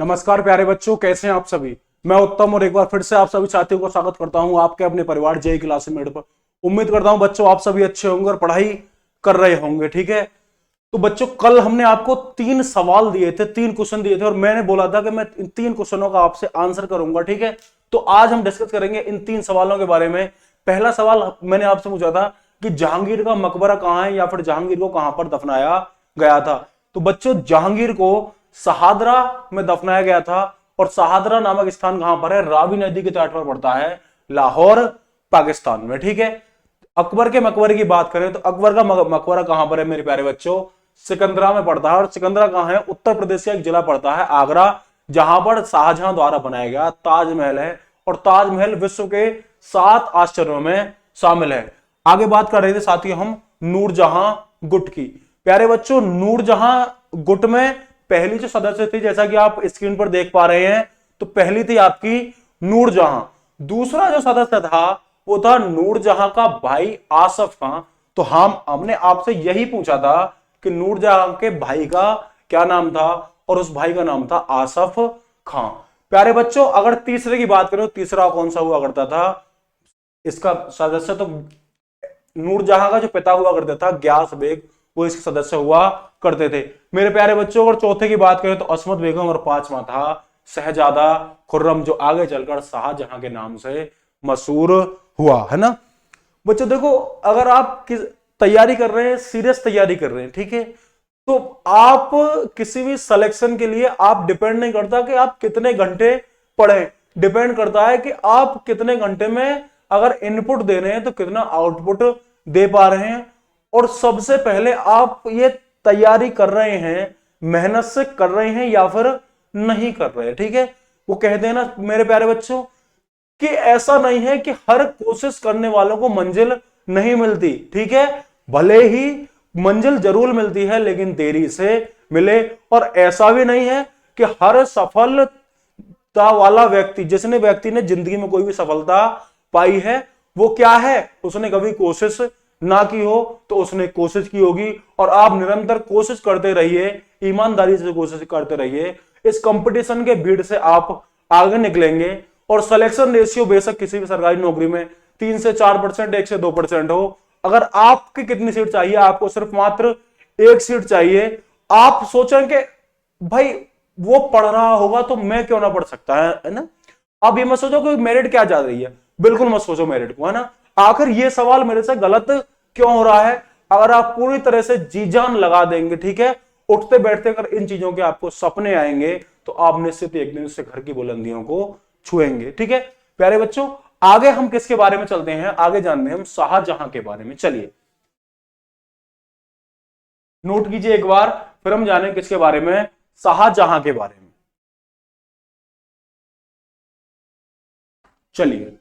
नमस्कार प्यारे बच्चों, कैसे हैं आप सभी। मैं उत्तम और एक बार फिर से आप सभी साथियों को स्वागत करता हूं आपके अपने परिवार जेई क्लासमेट पर। उम्मीद करता हूं बच्चों आप सभी अच्छे होंगे और पढ़ाई कर रहे होंगे। ठीक है, तो बच्चों कल हमने आपको 3 सवाल दिए थे, 3 क्वेश्चन दिए थे और मैंने बोला था कि मैं इन 3 क्वेश्चनों का आपसे आंसर करूंगा। ठीक है, तो आज हम डिस्कस करेंगे इन 3 सवालों के बारे में। पहला सवाल मैंने आपसे पूछा था कि जहांगीर का मकबरा कहां है या फिर जहांगीर को कहां पर दफनाया गया था। तो बच्चों जहांगीर को सहादरा में दफनाया गया था और सहादरा नामक स्थान कहां पर है, रावी नदी के तट पर पड़ता है, लाहौर पाकिस्तान में। ठीक है, अकबर के मकबरे की बात करें तो अकबर का मकबरा कहां पर है मेरे प्यारे बच्चों, सिकंदरा में पड़ता है। और सिकंदरा कहां है, उत्तर प्रदेश का एक जिला पड़ता है आगरा, जहां पर शाहजहां द्वारा बनाया गया ताजमहल है। और ताजमहल विश्व के 7 आश्चर्यों में शामिल है। आगे बात कर रहे थे साथियों हम नूरजहां गुट की। प्यारे बच्चों नूरजहां गुट में पहली जो सदस्य थी, जैसा कि आप स्क्रीन पर देख पा रहे हैं, तो पहली थी आपकी नूरजहां। दूसरा जो सदस्य था वो था नूरजहां का भाई आसफ खां। तो हमने आपसे यही पूछा था कि नूरजहां के भाई का क्या नाम था, और उस भाई का नाम था आसफ खां। प्यारे बच्चों अगर तीसरे की बात करें, तीसरा कौन सा हुआ करता था, इसका सदस्य तो नूरजहां का जो पिता हुआ करता था ग्यास बेग, वो इसके सदस्य हुआ करते थे मेरे प्यारे बच्चों। अगर चौथे की बात करें तो अस्मत बेगम, और पांचवा था शहजादा खुर्रम, जो आगे चलकर शाहजहां के नाम से मशहूर हुआ, है ना। बच्चों देखो, अगर आप तैयारी कर रहे हैं, सीरियस तैयारी कर रहे हैं, ठीक है, तो आप किसी भी सिलेक्शन के लिए आप डिपेंड नहीं करता कि आप कितने घंटे पढ़ें, डिपेंड करता है कि आप कितने घंटे में अगर इनपुट दे रहे हैं तो कितना आउटपुट दे पा रहे हैं। और सबसे पहले आप ये तैयारी कर रहे हैं, मेहनत से कर रहे हैं या फिर नहीं कर रहे हैं। ठीक है, वो कहते हैं ना मेरे प्यारे बच्चों कि ऐसा नहीं है कि हर कोशिश करने वालों को मंजिल नहीं मिलती। ठीक है, भले ही मंजिल जरूर मिलती है लेकिन देरी से मिले। और ऐसा भी नहीं है कि हर सफलता वाला व्यक्ति, जिसने व्यक्ति ने जिंदगी में कोई भी सफलता पाई है, वो क्या है, उसने कभी कोशिश ना की हो तो उसने कोशिश की होगी। और आप निरंतर कोशिश करते रहिए, ईमानदारी से कोशिश करते रहिए, इस कंपटीशन के भीड़ से आप आगे निकलेंगे। और सिलेक्शन रेशियो बेशक किसी भी सरकारी नौकरी में 3 से 4%, 1 से 2% हो, अगर आपकी कितनी सीट चाहिए, आपको सिर्फ मात्र 1 सीट चाहिए। आप सोचेंगे भाई वो पढ़ रहा होगा तो मैं क्यों ना पढ़ सकता है ना। आप ये मत सोचो कि मेरिट क्या जा रही है, बिल्कुल मत सोचो मेरिट को, है ना। आखिर ये सवाल मेरे से गलत क्यों हो रहा है, अगर आप पूरी तरह से जी जान लगा देंगे, ठीक है, उठते बैठते अगर इन चीजों के आपको सपने आएंगे तो आप निश्चित एक दिन से घर की बुलंदियों को छुएंगे। ठीक है प्यारे बच्चों, आगे हम किसके बारे में चलते हैं, आगे जानते हैं हम शाहजहां के बारे में। चलिए नोट कीजिए एक बार, फिर हम जाने किसके बारे में, शाहजहां के बारे में। चलिए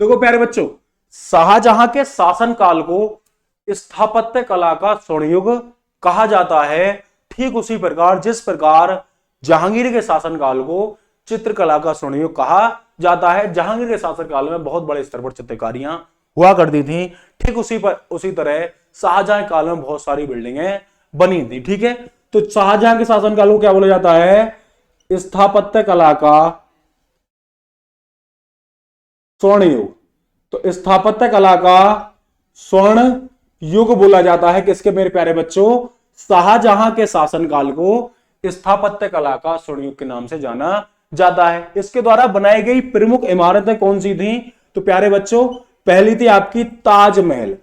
देखो प्यारे बच्चों, शाहजहां के शासनकाल को स्थापत्य कला का स्वर्ण युग कहा जाता है। ठीक उसी प्रकार जिस प्रकार जहांगीर के शासनकाल को चित्रकला का स्वर्ण युग कहा जाता है। जहांगीर के शासनकाल में बहुत बड़े स्तर पर चित्रकारियां हुआ करती थी, ठीक उसी तरह शाहजहां काल में बहुत सारी बिल्डिंगें बनी थी। ठीक है, तो शाहजहां के शासनकाल को क्या बोला जाता है, स्थापत्य कला का स्वर्ण युग। तो स्थापत्य कला का स्वर्ण युग बोला जाता है किसके मेरे प्यारे बच्चों, शाहजहां के शासनकाल को स्थापत्य कला का स्वर्ण युग के नाम से जाना जाता है। इसके द्वारा बनाई गई प्रमुख इमारतें कौन सी थी, तो प्यारे बच्चों पहली थी आपकी ताजमहल।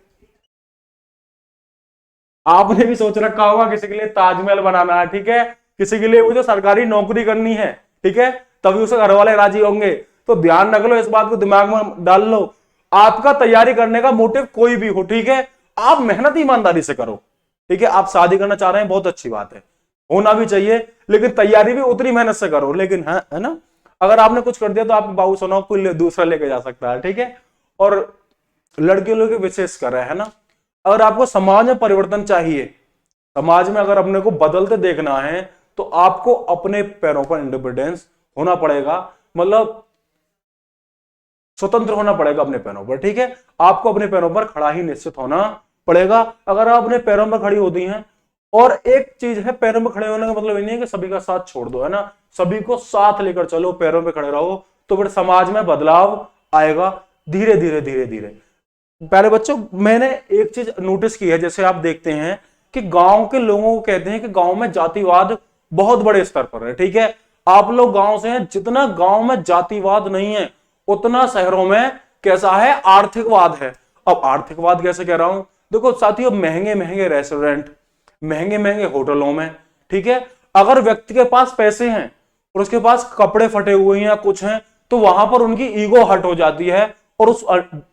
आपने भी सोच रखा होगा किसी के लिए ताजमहल बनाना है, ठीक है, किसी के लिए वो जो सरकारी नौकरी करनी है, ठीक है, तभी उसे घर वाले राजी होंगे। तो ध्यान रख लो, इस बात को दिमाग में डाल लो, आपका तैयारी करने का मोटिव कोई भी हो, ठीक है, आप मेहनत ईमानदारी से करो। ठीक है, आप शादी करना चाह रहे हैं, बहुत अच्छी बात है, होना भी चाहिए, लेकिन तैयारी भी उतनी मेहनत से करो। लेकिन है ना, अगर आपने कुछ कर दिया तो आप बाबू सुनाओ कोई दूसरा लेके जा सकता है। ठीक है, और लड़के लोग विशेष कर रहे हैं ना, अगर आपको समाज में परिवर्तन चाहिए, समाज में अगर अपने को बदलते देखना है, तो आपको अपने पैरों पर इंडिपेंडेंस होना पड़ेगा। मतलब स्वतंत्र होना पड़ेगा अपने पैरों पर, ठीक है। आपको अपने पैरों पर खड़ा ही निश्चित होना पड़ेगा। अगर आप अपने पैरों पर खड़ी होती हैं, और एक चीज है, पैरों में खड़े होने का मतलब ये नहीं है कि सभी का साथ छोड़ दो, है ना, सभी को साथ लेकर चलो, पैरों पे खड़े रहो, तो फिर समाज में बदलाव आएगा धीरे धीरे धीरे धीरे। प्यारे बच्चों, मैंने एक चीज नोटिस की है, जैसे आप देखते हैं कि गांव के लोगों को कहते हैं कि गांव में जातिवाद बहुत बड़े स्तर पर है, ठीक है। आप लोग गांव से हैं, जितना गांव में जातिवाद नहीं है उतना शहरों में कैसा है, आर्थिकवाद है। अब आर्थिकवाद कैसे कह रहा हूं, देखो साथियों, महंगे महंगे रेस्टोरेंट, महंगे महंगे होटलों में, ठीक है, अगर व्यक्ति के पास पैसे हैं और उसके पास कपड़े फटे हुए हैं या कुछ हैं, तो वहां पर उनकी ईगो हर्ट हो जाती है और उस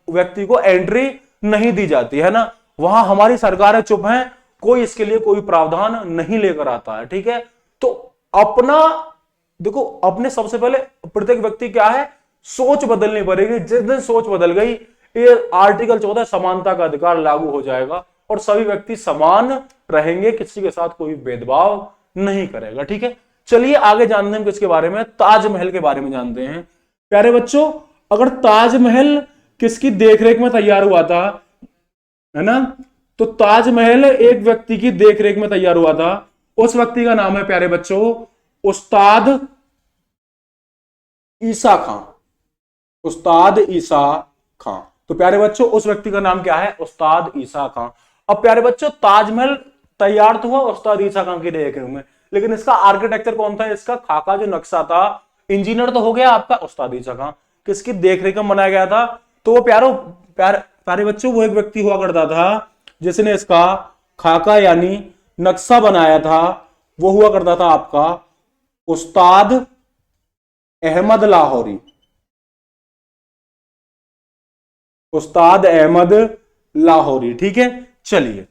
व्यक्ति को एंट्री नहीं दी जाती है ना। वहां हमारी सरकारें चुप हैं, कोई इसके लिए कोई प्रावधान नहीं लेकर आता है, ठीक है। तो अपना देखो, अपने सबसे पहले प्रत्येक व्यक्ति क्या है, सोच बदलनी पड़ेगी। जिस दिन सोच बदल गई, ये आर्टिकल 14 समानता का अधिकार लागू हो जाएगा और सभी व्यक्ति समान रहेंगे, किसी के साथ कोई भेदभाव नहीं करेगा, ठीक है। चलिए आगे जानते हैं किसके बारे में, ताजमहल के बारे में जानते हैं। प्यारे बच्चों, अगर ताजमहल किसकी देखरेख में तैयार हुआ था, है ना, तो ताजमहल एक व्यक्ति की देखरेख में तैयार हुआ था। उस व्यक्ति का नाम है प्यारे बच्चों उस्ताद ईसा खां, उस्ताद ईसा खां। तो प्यारे बच्चों, उस व्यक्ति का नाम क्या है, उस्ताद ईसा खां। अब प्यारे बच्चों, ताजमहल तैयार तो हुआ उस्ताद ईसा खां की देखरेख में, लेकिन इसका आर्किटेक्चर कौन था, इसका खाका जो नक्शा था, इंजीनियर तो हो गया आपका उस्ताद ईसा खां, किसकी देखरेख में बनाया गया था, तो वो प्यारे बच्चों, वो एक व्यक्ति हुआ करता था जिसने इसका खाका यानी नक्शा बनाया था, वो हुआ करता था आपका उस्ताद अहमद लाहौरी, उस्ताद अहमद लाहौरी, ठीक है। चलिए,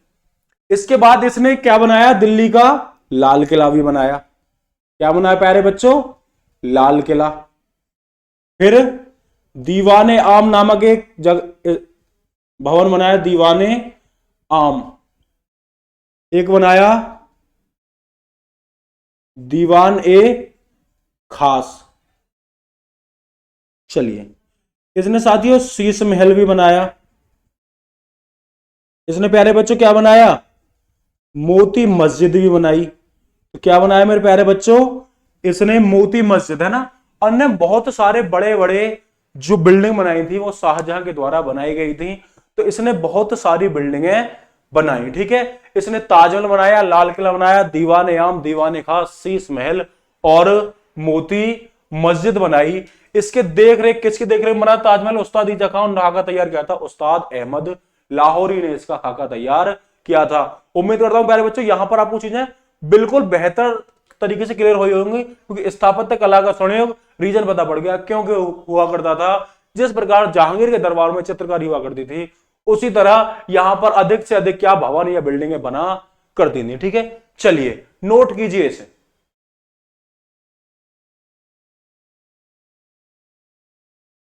इसके बाद इसने क्या बनाया, दिल्ली का लाल किला भी बनाया। क्या बनाया प्यारे बच्चों, लाल किला। फिर दीवाने आम नामक एक भवन बनाया, दीवाने आम। एक बनाया दीवान ए खास। चलिए, इसने साथियों शीश महल भी बनाया। इसने प्यारे बच्चों क्या बनाया, मोती मस्जिद भी बनाई। तो क्या बनाया मेरे प्यारे बच्चों, इसने मोती मस्जिद, है ना, अन्य बहुत सारे बड़े बड़े जो बिल्डिंग बनाई थी वो शाहजहां के द्वारा बनाई गई थी। तो इसने बहुत सारी बिल्डिंगें बनाई, ठीक है। इसने ताजमहल बनाया, लाल किला बनाया, दीवाने आम, दीवाने खास, शीश महल और मोती मस्जिद बनाई। इसके देखरेख, किसकी देखरेख बना ताजमहल, उस्ताद ईसा खान। खाका तैयार किया था उस्ताद अहमद लाहौरी ने, इसका खाका तैयार किया था। उम्मीद करता हूं प्यारे बच्चों यहां पर आपको चीजें बिल्कुल बेहतर तरीके से क्लियर हुई होंगी, क्योंकि स्थापत्य कला का संयोग रीजन पता पड़ गया, क्योंकि हुआ करता था जिस प्रकार जहांगीर के दरबार में चित्रकारी हुआ करती थी, उसी तरह यहां पर अधिक से अधिक क्या भवन या बिल्डिंगें बना करती थी, ठीक है। चलिए नोट कीजिए इसे।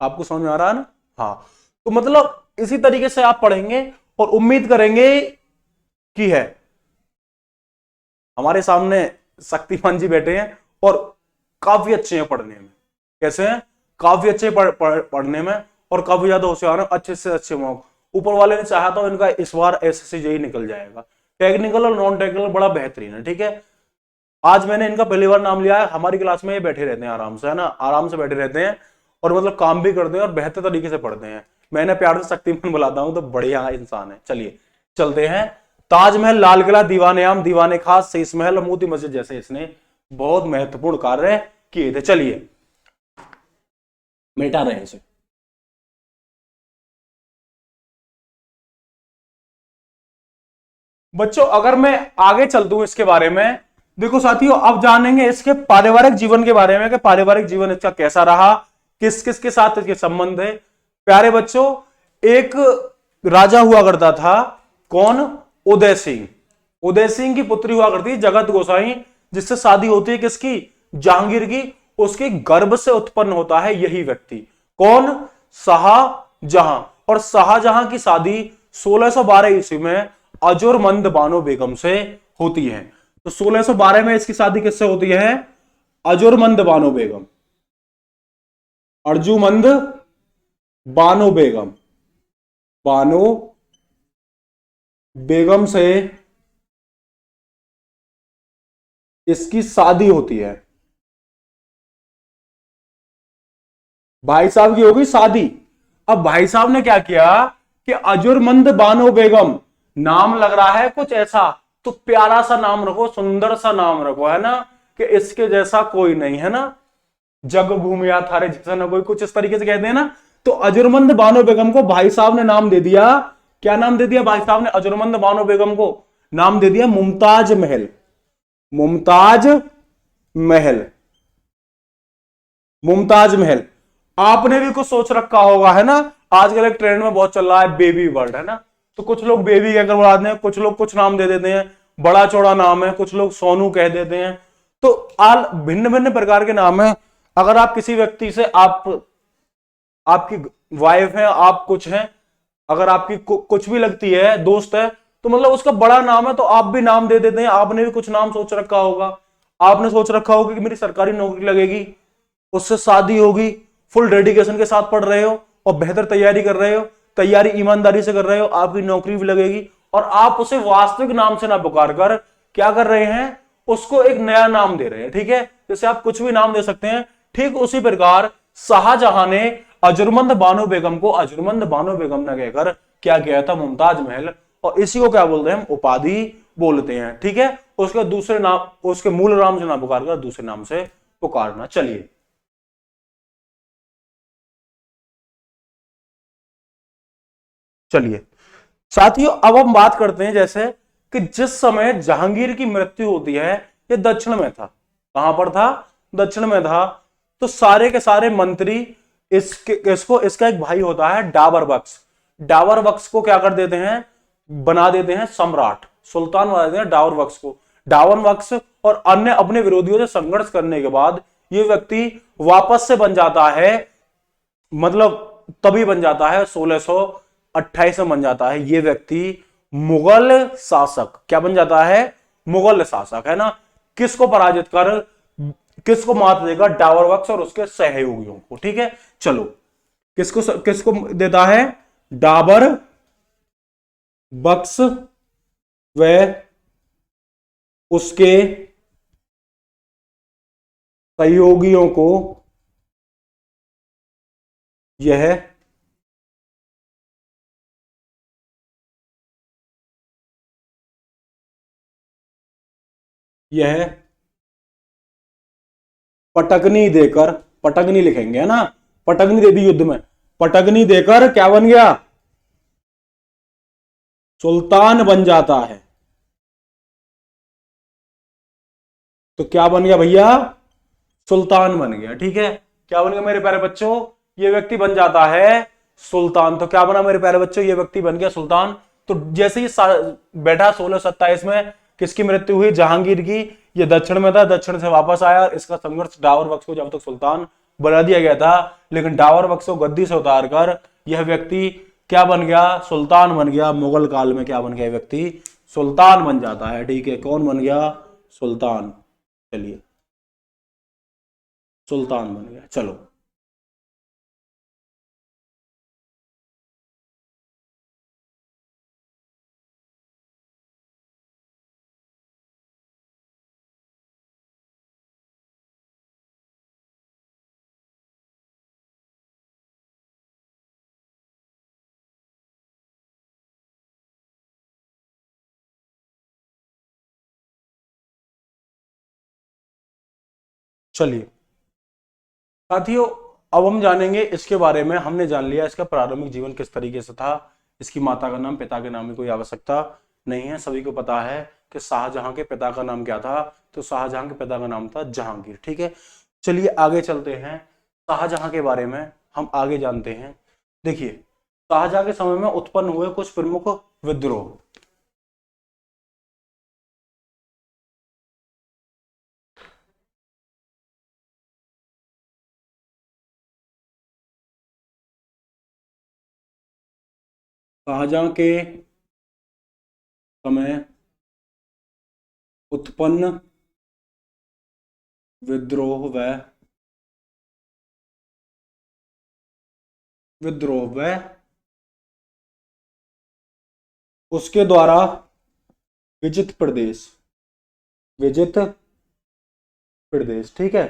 आपको समझ में आ रहा है ना, हाँ। तो मतलब इसी तरीके से आप पढ़ेंगे और उम्मीद करेंगे कि है हमारे सामने शक्तिमान जी बैठे हैं और काफी अच्छे हैं पढ़ने में। कैसे हैं, काफी अच्छे पढ़ने में और काफी ज्यादा होशियार हैं, अच्छे से अच्छे मार्क्स। ऊपर वाले ने चाहा तो इनका इस बार एसएससी जेईई निकल जाएगा। टेक्निकल और नॉन टेक्निकल बड़ा बेहतरीन है, ठीक है। आज मैंने इनका पहली बार नाम लिया है, हमारी क्लास में ये बैठे रहते हैं आराम से, है ना, आराम से बैठे रहते हैं और मतलब काम भी करते हैं और बेहतर तरीके से पढ़ते हैं। मैंने प्यार से शक्तिमान बुलाता हूं, तो बढ़िया इंसान है। चलिए चलते हैं। ताजमहल, लाल किला, दीवाने आम, दीवाने खास, शीश महल और मोती मस्जिद जैसे इसने बहुत महत्वपूर्ण कार्य किए थे। चलिए मिटा रहे हैं इसे। बच्चों अगर मैं आगे चल दूं इसके बारे में, देखो साथियों अब जानेंगे इसके पारिवारिक जीवन के बारे में कि पारिवारिक जीवन इसका कैसा रहा, किस किस के साथ इसके संबंध है। प्यारे बच्चों, एक राजा हुआ करता था, कौन, उदय सिंह। उदय सिंह की पुत्री हुआ करती जगत गोसाई, जिससे शादी होती है किसकी, जहांगीर की। उसके गर्भ से उत्पन्न होता है यही व्यक्ति, कौन, शाहजहां। और शाहजहां की शादी 1612 ईस्वी में अजुरमंद बानो बेगम से होती है। तो 1612 में इसकी शादी किससे होती है, अजुरमंद बानो बेगम, अर्जुमंद बानो बेगम, बानो बेगम से इसकी शादी होती है। भाई साहब की होगी शादी। अब भाई साहब ने क्या किया कि अजुर्मंद बानो बेगम, नाम लग रहा है कुछ ऐसा, तो प्यारा सा नाम रखो, सुंदर सा नाम रखो, है ना, कि इसके जैसा कोई नहीं, है ना, जग घूमिया थारे जैसा ना कोई, कुछ इस तरीके से कहते हैं ना। तो अजुर्मंद बानो बेगम को भाई साहब ने नाम दे दिया, क्या नाम दे दिया भाई साहब ने अजुर्मंद बानो बेगम को? नाम दे दिया मुमताज महल, मुमताज महल, मुमताज महल। आपने भी कुछ सोच रखा होगा, है ना, आजकल एक ट्रेंड में बहुत चल रहा है बेबी वर्ड, है ना, तो कुछ लोग बेबी कहकर बुलाते हैं, कुछ लोग कुछ नाम दे देते हैं, बड़ा चौड़ा नाम है, कुछ लोग सोनू कह देते हैं। तो आल भिन्न भिन्न प्रकार के नाम है। अगर आप किसी व्यक्ति से, आप आपकी वाइफ है, आप कुछ हैं, अगर आपकी कुछ भी लगती है, दोस्त है, तो मतलब उसका बड़ा नाम है, तो आप भी नाम दे देते हैं। आपने भी कुछ नाम सोच रखा होगा, आपने सोच रखा होगा कि मेरी सरकारी नौकरी लगेगी, उससे शादी होगी, फुल डेडिकेशन के साथ पढ़ रहे हो और बेहतर तैयारी कर रहे हो, तैयारी ईमानदारी से कर रहे हो, आपकी नौकरी भी लगेगी, और आप उसे वास्तविक नाम से ना पुकार कर क्या कर रहे हैं, उसको एक नया नाम दे रहे हैं, ठीक है, जैसे आप कुछ भी नाम दे सकते हैं। ठीक उसी प्रकार शाहजहां ने अजुर्मंद बानो बेगम को अजुर्मंद बानो बेगम ने कहकर क्या किया था, मुमताज महल, और इसी को क्या बोलते हैं हम, उपाधि बोलते हैं, ठीक है। उसके दूसरे नाम, उसके मूल नाम से ना पुकार कर दूसरे नाम से पुकारना। चलिए, चलिए साथियों, अब हम बात करते हैं जैसे कि जिस समय जहांगीर की मृत्यु होती है, ये दक्षिण में था, कहां पर था, दक्षिण में था। तो सारे के सारे मंत्री, इसको इसका एक भाई होता है डाबर बख्श, डाबर बख्श को क्या कर देते हैं, बना देते हैं सम्राट, सुल्तान बना देते हैं डाबर बख्श को। डाबर बख्श और अन्य अपने विरोधियों से संघर्ष करने के बाद ये व्यक्ति वापस से बन जाता है, मतलब तभी बन जाता है 1628 में बन जाता है ये व्यक्ति मुगल शासक, क्या बन जाता है, मुगल शासक, है ना। किसको पराजित कर, किसको मात देगा, डावर बख्श और उसके सहयोगियों को, ठीक है। चलो, किसको किसको देता है, डाबर बख्श व उसके सहयोगियों को यह यह पटकनी देकर, पटकनी लिखेंगे, है ना, पटकनी दे दी युद्ध में, पटकनी देकर क्या बन गया, सुल्तान बन जाता है। तो क्या बन गया भैया, सुल्तान बन गया, ठीक है। क्या बन गया मेरे प्यारे बच्चों, ये व्यक्ति बन जाता है सुल्तान। तो क्या बना मेरे प्यारे बच्चों, ये व्यक्ति बन गया सुल्तान। तो जैसे ही बैठा 1627 में, किसकी मृत्यु हुई, जहांगीर की। ये दक्षिण में था, दक्षिण से वापस आया, इसका संघर्ष डावर बख्श को जब तक सुल्तान बना दिया गया था, लेकिन डावर बख्श को गद्दी से उतार कर यह व्यक्ति क्या बन गया, सुल्तान बन गया। मुगल काल में क्या बन गया व्यक्ति, सुल्तान बन जाता है, ठीक है। कौन बन गया, सुल्तान। चलिए, सुल्तान बन गया। चलो, चलिए साथियों, अब हम जानेंगे इसके बारे में। हमने जान लिया इसका प्रारंभिक जीवन किस तरीके से था, इसकी माता का नाम, पिता के नाम की कोई आवश्यकता नहीं है, सभी को पता है कि शाहजहां के पिता का नाम क्या था। तो शाहजहां के पिता का नाम था जहांगीर, ठीक है। चलिए आगे चलते हैं, शाहजहां के बारे में हम आगे जानते हैं। देखिए, शाहजहां के समय में उत्पन्न हुए कुछ प्रमुख विद्रोह। शाहजहां के समय उत्पन्न विद्रोह व विद्रोह व उसके द्वारा विजित प्रदेश, विजित प्रदेश, ठीक है।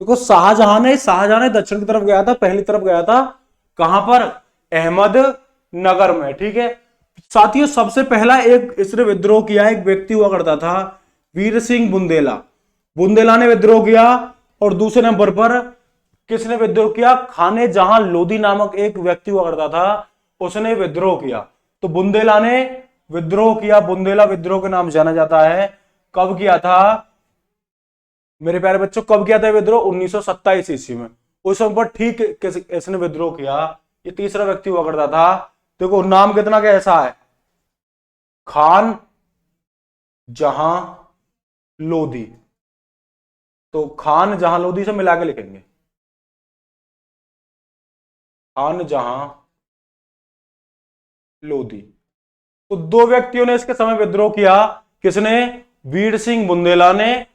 देखो शाहजहां ने दक्षिण की तरफ गया था, पहली तरफ गया था, कहां पर? अहमदनगर में, ठीक है। साथियों सबसे पहला एक इसने विद्रोह किया, एक व्यक्ति हुआ करता था वीर सिंह बुंदेला, बुंदेला ने विद्रोह किया। और दूसरे नंबर पर किसने विद्रोह किया? खाने जहां लोधी नामक एक व्यक्ति हुआ करता था, उसने विद्रोह किया। तो बुंदेला ने विद्रोह किया, बुंदेला विद्रोह के नाम जाना जाता है। कब किया था मेरे प्यारे बच्चों, कब किया था विद्रोह? 1927 ईस्वी में। उस समय पर ठीक इसने विद्रोह किया, ये तीसरा व्यक्ति हुआ करता था। देखो नाम कितना कैसा है, खान जहां लोधी। तो खान जहां लोधी से मिला के लिखेंगे, खान जहां लोधी। तो दो व्यक्तियों ने इसके समय विद्रोह किया, किसने? वीर सिंह बुंदेला ने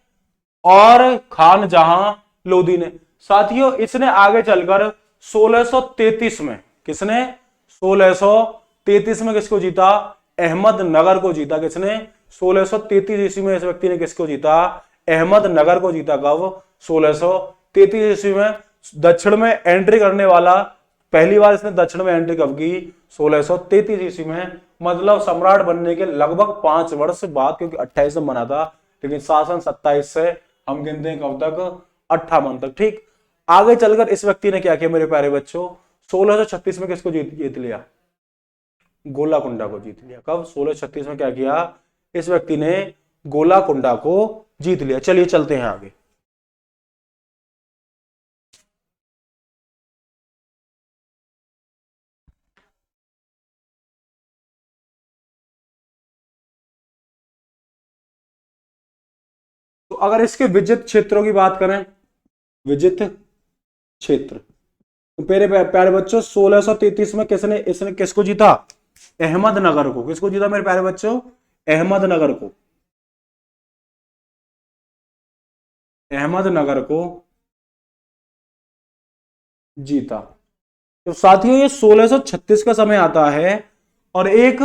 और खान जहां लोधी ने। साथियों इसने आगे चलकर 1633 में, किसने? 1633 में किसको जीता? अहमदनगर को जीता। किसने? 1633 ईस्वी में इस व्यक्ति ने किसको जीता? अहमदनगर को जीता। कब? 1633 ईस्वी में। दक्षिण में एंट्री करने वाला, पहली बार इसने दक्षिण में एंट्री कब की? 1633 ईस्वी में। मतलब सम्राट बनने के लगभग 5 वर्ष बाद, क्योंकि 28 में बना था, लेकिन शासन 27 से हम गिनते हैं कब तक? 58 तक, ठीक। आगे चलकर इस व्यक्ति ने क्या किया मेरे प्यारे बच्चों? 1636 में किसको जीत लिया? गोलाकुंडा को जीत लिया। कब? 1636 में क्या किया इस व्यक्ति ने? गोलाकुंडा को जीत लिया। चलिए चलते हैं आगे। तो अगर इसके विजित क्षेत्रों की बात करें, विजित क्षेत्र, तो मेरे प्यारे बच्चों 1633 में इसने किसको जीता? अहमदनगर को। किसको जीता मेरे प्यारे बच्चों? अहमदनगर को। अहमदनगर को जीता। तो साथियों ये 1636 का समय आता है, और एक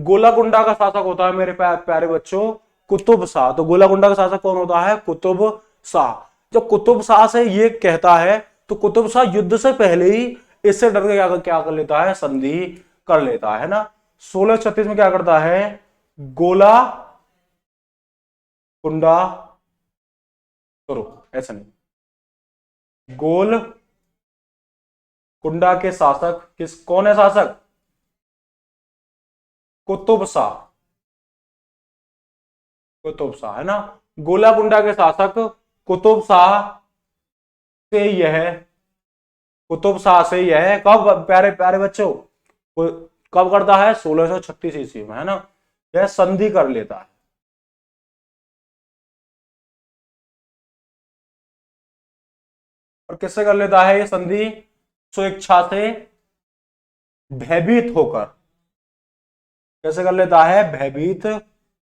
गोलाकुंडा का शासक होता है मेरे प्यारे बच्चों, कुतुब शाह। तो गोलाकुंडा का शासक कौन होता है? कुतुब शाह। जब कुतुब शाह से ये कहता है, तो कुतुब शाह युद्ध से पहले ही इससे डर के क्या कर लेता है? संधि कर लेता है ना। 1636 में क्या करता है? गोला कुंडा, करो ऐसा नहीं, गोल कुंडा के शासक कौन है शासक? कुतुब शाह। कुतुब शाह है ना। गोलाकुंडा के शासक कुतुब शाह से यह, कुतुब शाह से यह कब प्यारे प्यारे बच्चों कब करता है? 1636 ईस्वी में, है ना। यह संधि कर लेता है। और किससे कर लेता है ये संधि? स्वेच्छा से, भयभीत होकर। कैसे कर लेता है? भयभीत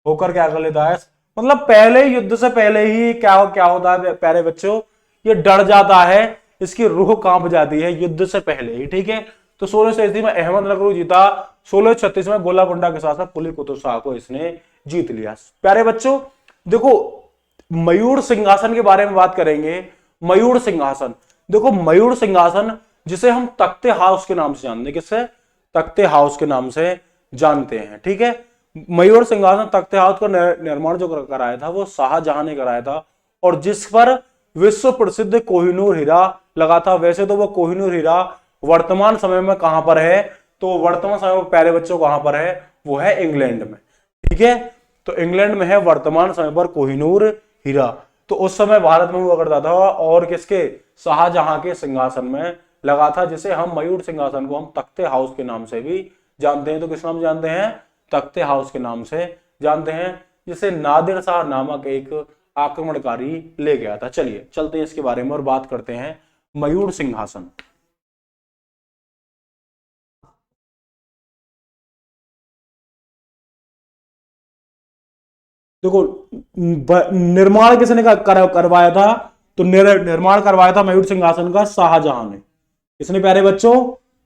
होकर क्या कर लेता है? मतलब पहले युद्ध से पहले ही क्या क्या होता है प्यारे बच्चों? ये डर जाता है, इसकी रूह कांप जाती है युद्ध से पहले ही, ठीक है। तो 1630 में अहमदनगर को जीता, 1636 में गोलाकुंडा के साथ कुली कुतुब शाह को इसने जीत लिया। प्यारे बच्चों देखो, मयूर सिंहासन के बारे में बात करेंगे। मयूर सिंहासन, देखो मयूर सिंहासन जिसे हम तख्ते हाउस के नाम से जानते हैं, किससे? तख्ते हाउस के नाम से जानते हैं, ठीक है। मयूर सिंहासन तख्ते हाउस का निर्माण जो कराया था वो शाहजहां ने कराया था, और जिस पर विश्व प्रसिद्ध कोहिनूर हीरा लगा था। वैसे तो वो कोहिनूर हीरा वर्तमान समय में कहां पर है? तो वर्तमान समय में प्यारे बच्चों कहां पर है? वो है इंग्लैंड में, ठीक है। तो इंग्लैंड में है वर्तमान समय पर कोहिनूर हीरा। तो उस समय भारत में हुआ करता था, और किसके? शाहजहां के सिंहासन में लगा था, जिसे हम मयूर सिंहासन को हम तख्ते हाउस के नाम से भी जानते हैं। तो किस नाम से जानते हैं? तख्ते हाउस के नाम से जानते हैं, जिसे नादिर शाह नामक एक आक्रमणकारी ले गया था। चलिए चलते हैं इसके बारे में और बात करते हैं मयूर सिंहासन। देखो निर्माण किसने करवाया था? तो निर्माण करवाया था मयूर सिंहासन का शाहजहां ने। किसने प्यारे बच्चों?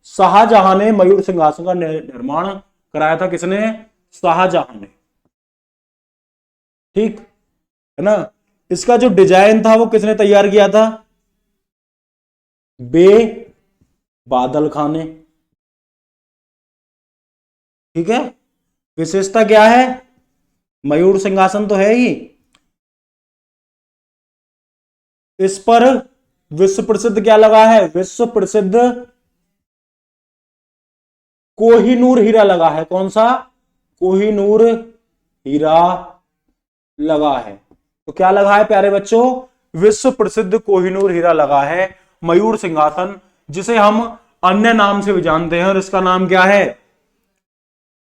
शाहजहां ने मयूर सिंहासन का निर्माण कराया था। किसने? शाहजहां ने। ठीक है ना। इसका जो डिजाइन था वो किसने तैयार किया था? बे बादल खां ने। ठीक है। विशेषता क्या है? मयूर सिंहासन तो है ही, इस पर विश्व प्रसिद्ध क्या लगा है? विश्व प्रसिद्ध कोहिनूर हीरा लगा है। कौन सा? कोहिनूर हीरा लगा है। तो क्या लगा है प्यारे बच्चों? विश्व प्रसिद्ध कोहिनूर हीरा लगा है मयूर सिंहासन, जिसे हम अन्य नाम से भी जानते हैं, और इसका नाम क्या है?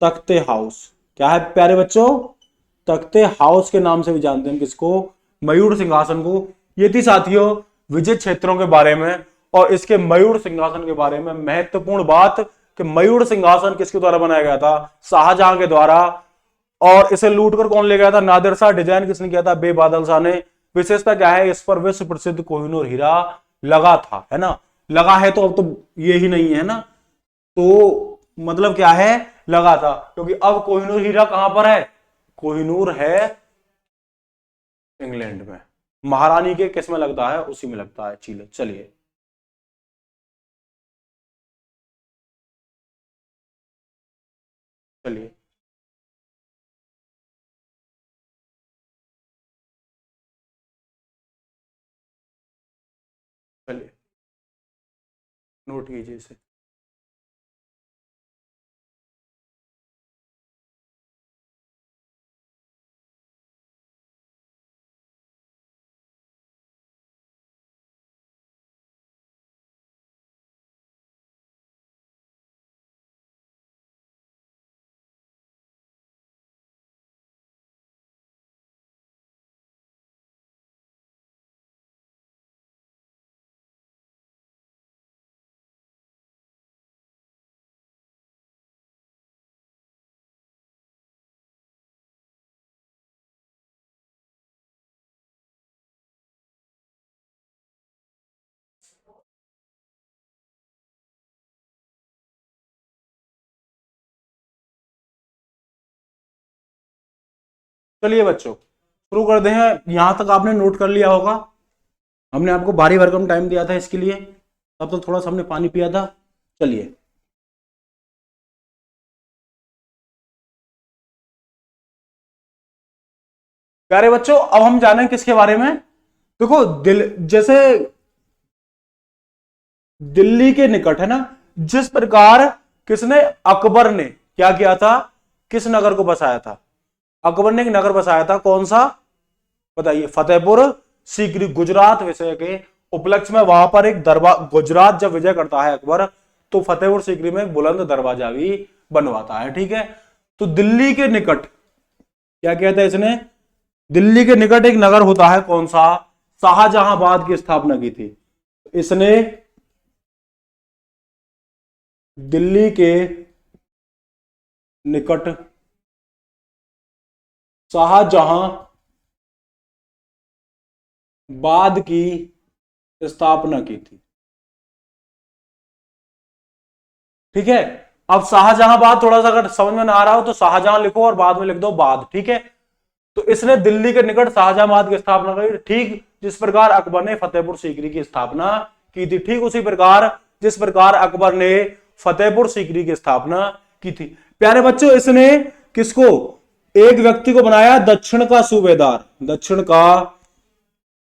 तख्ते हाउस। क्या है प्यारे बच्चों? तख्ते हाउस के नाम से भी जानते हैं किसको? मयूर सिंहासन को। ये थी साथियों विजय क्षेत्रों के बारे में और इसके मयूर सिंहासन के बारे में महत्वपूर्ण बात कि मयूर सिंहासन किसके द्वारा बनाया गया था? शाहजहां के द्वारा। और इसे लूटकर कौन ले गया था? नादिर शाह। डिजाइन किसने किया था? बे बादल शाह ने। विशेषता क्या है? इस पर विश्व प्रसिद्ध कोहिनूर हीरा लगा था, है ना। लगा है तो अब तो ये ही नहीं है ना, तो मतलब क्या है? लगा था, क्योंकि अब कोहिनूर हीरा कहां पर है? कोहिनूर है इंग्लैंड में। महारानी के किस में लगता है? उसी में लगता है, चीले। चलिए चलिए चलिए नोट कीजिए इसे। चलिए बच्चों शुरू कर दे हैं। यहां तक आपने नोट कर लिया होगा। हमने आपको भारी भरकम टाइम दिया था इसके लिए, तब तो थोड़ा सा हमने पानी पिया था। चलिए प्यारे बच्चों अब हम जाने किसके बारे में। देखो जैसे दिल्ली के निकट है ना, जिस प्रकार किसने? अकबर ने क्या किया था? किस नगर को बसाया था? अकबर ने एक नगर बसाया था। कौन सा? बताइए। फतेहपुर सीकरी। गुजरात विषय के उपलक्ष्य में वहां पर एक दरबार, गुजरात जब विजय करता है अकबर, तो फतेहपुर सीकरी में एक बुलंद दरवाजा भी बनवाता है। ठीक है। तो दिल्ली के निकट क्या किया था इसने? दिल्ली के निकट एक नगर होता है, कौन सा? शाहजहांबाद की स्थापना की थी इसने। दिल्ली के निकट शाहजहांबाद की स्थापना की थी। ठीक है। अब शाहजहांबाद थोड़ा सा अगर समझ में ना आ रहा हो तो शाहजहां लिखो और बाद में लिख दो बाद। ठीक है। तो इसने दिल्ली के निकट शाहजहांबाद की स्थापना करी, ठीक जिस प्रकार अकबर ने फतेहपुर सीकरी की स्थापना की थी। ठीक उसी प्रकार जिस प्रकार अकबर ने फतेहपुर सीकरी की स्थापना की थी। प्यारे बच्चों इसने किसको? एक व्यक्ति को बनाया दक्षिण का सूबेदार। दक्षिण का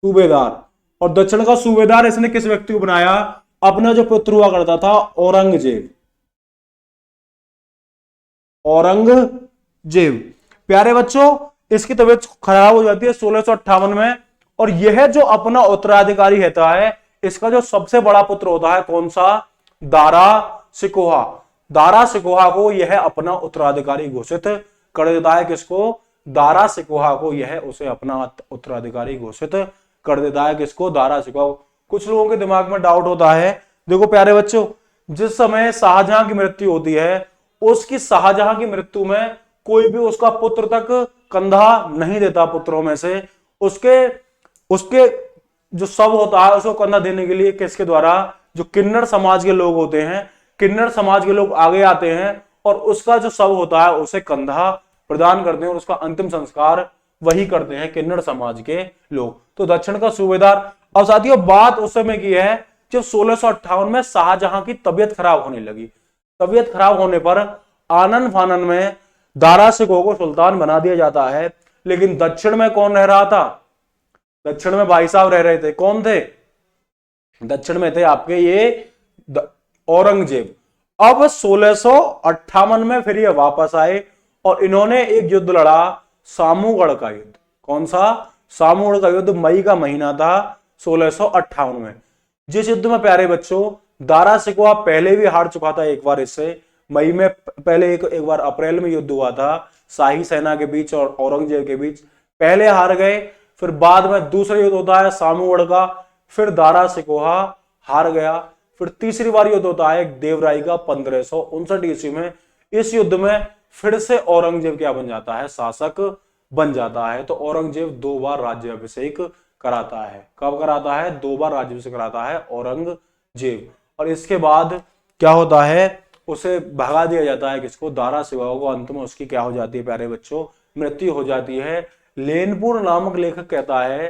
सूबेदार। और दक्षिण का सूबेदार इसने किस व्यक्ति को बनाया? अपना जो पुत्र हुआ करता था औरंगजेब। औरंगजेब। प्यारे बच्चों इसकी तबीयत खराब हो जाती है 1658 में, और यह जो अपना उत्तराधिकारी रहता है, इसका जो सबसे बड़ा पुत्र होता है कौन सा? दारा सिकोहा। दारा सिकोहा को यह अपना उत्तराधिकारी घोषित कर देता है। किसको? दारा सिकोहा को यह उसे अपना उत्तराधिकारी घोषित कर देता है। किसको? दारा सिकोहा। कुछ लोगों के दिमाग में डाउट होता है। देखो प्यारे बच्चों जिस समय शाहजहां की मृत्यु होती है, उसकी शाहजहां की मृत्यु में कोई भी उसका पुत्र तक कंधा नहीं देता। पुत्रों में से उसके उसके जो शव होता है उसको कंधा देने के लिए किसके द्वारा? जो किन्नर समाज के लोग होते हैं, किन्नर समाज के लोग आगे आते हैं और उसका जो शव होता है उसे कंधा प्रदान करते हैं और उसका अंतिम संस्कार वही करते हैं किन्नर समाज के लोग। तो दक्षिण का सूबेदार। अब साथियों बात उस समय की है जब 1658 में शाहजहां की तबीयत खराब होने लगी। तबीयत खराब होने पर आनन फानन में दारा शिकोह को सुल्तान बना दिया जाता है। लेकिन दक्षिण में कौन रह रहा था? दक्षिण में भाई साहब रह रहे थे। कौन थे? दक्षिण में थे आपके ये औरंगजेब। अब 1658 में फिर ये वापस आए और इन्होंने एक युद्ध लड़ा, सामूगढ़ का युद्ध। कौन सा? सामूगढ़ का युद्ध। मई का महीना था 1658 में, जिस युद्ध में प्यारे बच्चों दारा शिकोह पहले भी हार चुका था एक बार इससे। मई में पहले एक बार अप्रैल में युद्ध हुआ था शाही सेना के बीच और औरंगजेब के बीच, पहले हार गए। फिर बाद में दूसरा युद्ध होता है सामूगढ़ का, फिर दारा शिकोह हार गया। फिर तीसरी बार युद्ध होता है देवराई का 1559 ईस्वी में। इस युद्ध में फिर से औरंगजेब क्या बन जाता है? शासक बन जाता है। तो औरंगजेब 2 बार राज्याभिषेक कराता है। कब कराता है? 2 बार राज्याभिषेक कराता है औरंगजेब। और इसके बाद क्या होता है? उसे भगा दिया जाता है। किसको? दारा शिकोह को। अंत में उसकी क्या हो जाती है प्यारे बच्चों? मृत्यु हो जाती है। लेनपुर नामक लेखक कहता है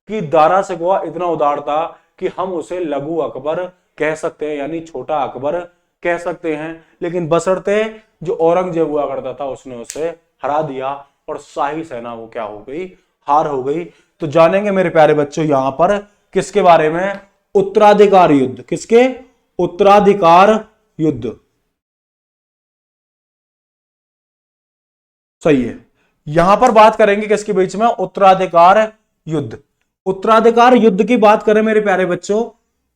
कि दारा शिकोह इतना उदार था कि हम उसे लघु अकबर कह सकते हैं, यानी छोटा अकबर कह सकते हैं। लेकिन बशर्ते जो औरंगजेब हुआ करता था उसने उसे हरा दिया और शाही सेना वो क्या हो गई? हार हो गई। तो जानेंगे मेरे प्यारे बच्चों यहां पर किसके बारे में? उत्तराधिकार युद्ध। किसके? उत्तराधिकार युद्ध। सही है। यहां पर बात करेंगे किसके बीच में? उत्तराधिकार युद्ध। उत्तराधिकार युद्ध की बात करें मेरे प्यारे बच्चों,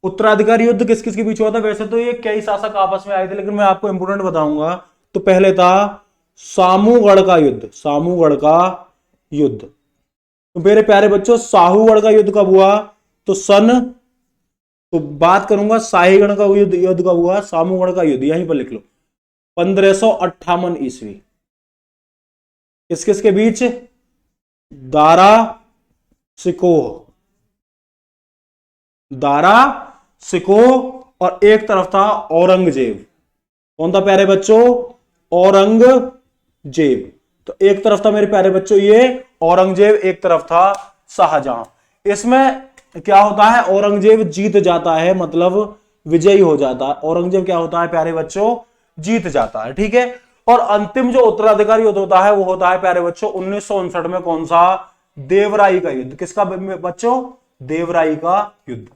उत्तराधिकार युद्ध किस किस के बीच हुआ था? वैसे तो ये कई शासक आपस में आए थे, लेकिन मैं आपको इंपोर्टेंट बताऊंगा। तो पहले था सामूगढ़ का युद्ध। सामूगढ़ का युद्ध। तो मेरे प्यारे बच्चों साहूगढ़ का युद्ध कब हुआ? तो तो बात करूंगा शाहीगढ़ का युद्ध। युद्ध कब हुआ? सामूगढ़ का युद्ध यहीं पर लिख लो, 1558 ईस्वी। किस किस के बीच? दारा शिकोह। दारा शिकोह और एक तरफ था औरंगजेब। कौन था प्यारे बच्चों? औरंगजेब। तो एक तरफ था मेरे प्यारे बच्चों ये औरंगजेब, एक तरफ था शाहजहां। इसमें क्या होता है? औरंगजेब जीत जाता है, मतलब विजयी हो जाता है। औरंगजेब क्या होता है प्यारे बच्चों? जीत जाता है। ठीक है। और अंतिम जो उत्तराधिकारी युद्ध होता है वो होता है प्यारे बच्चों 1959 में। कौन सा? देवराई का युद्ध। किसका बच्चों? देवराई का युद्ध।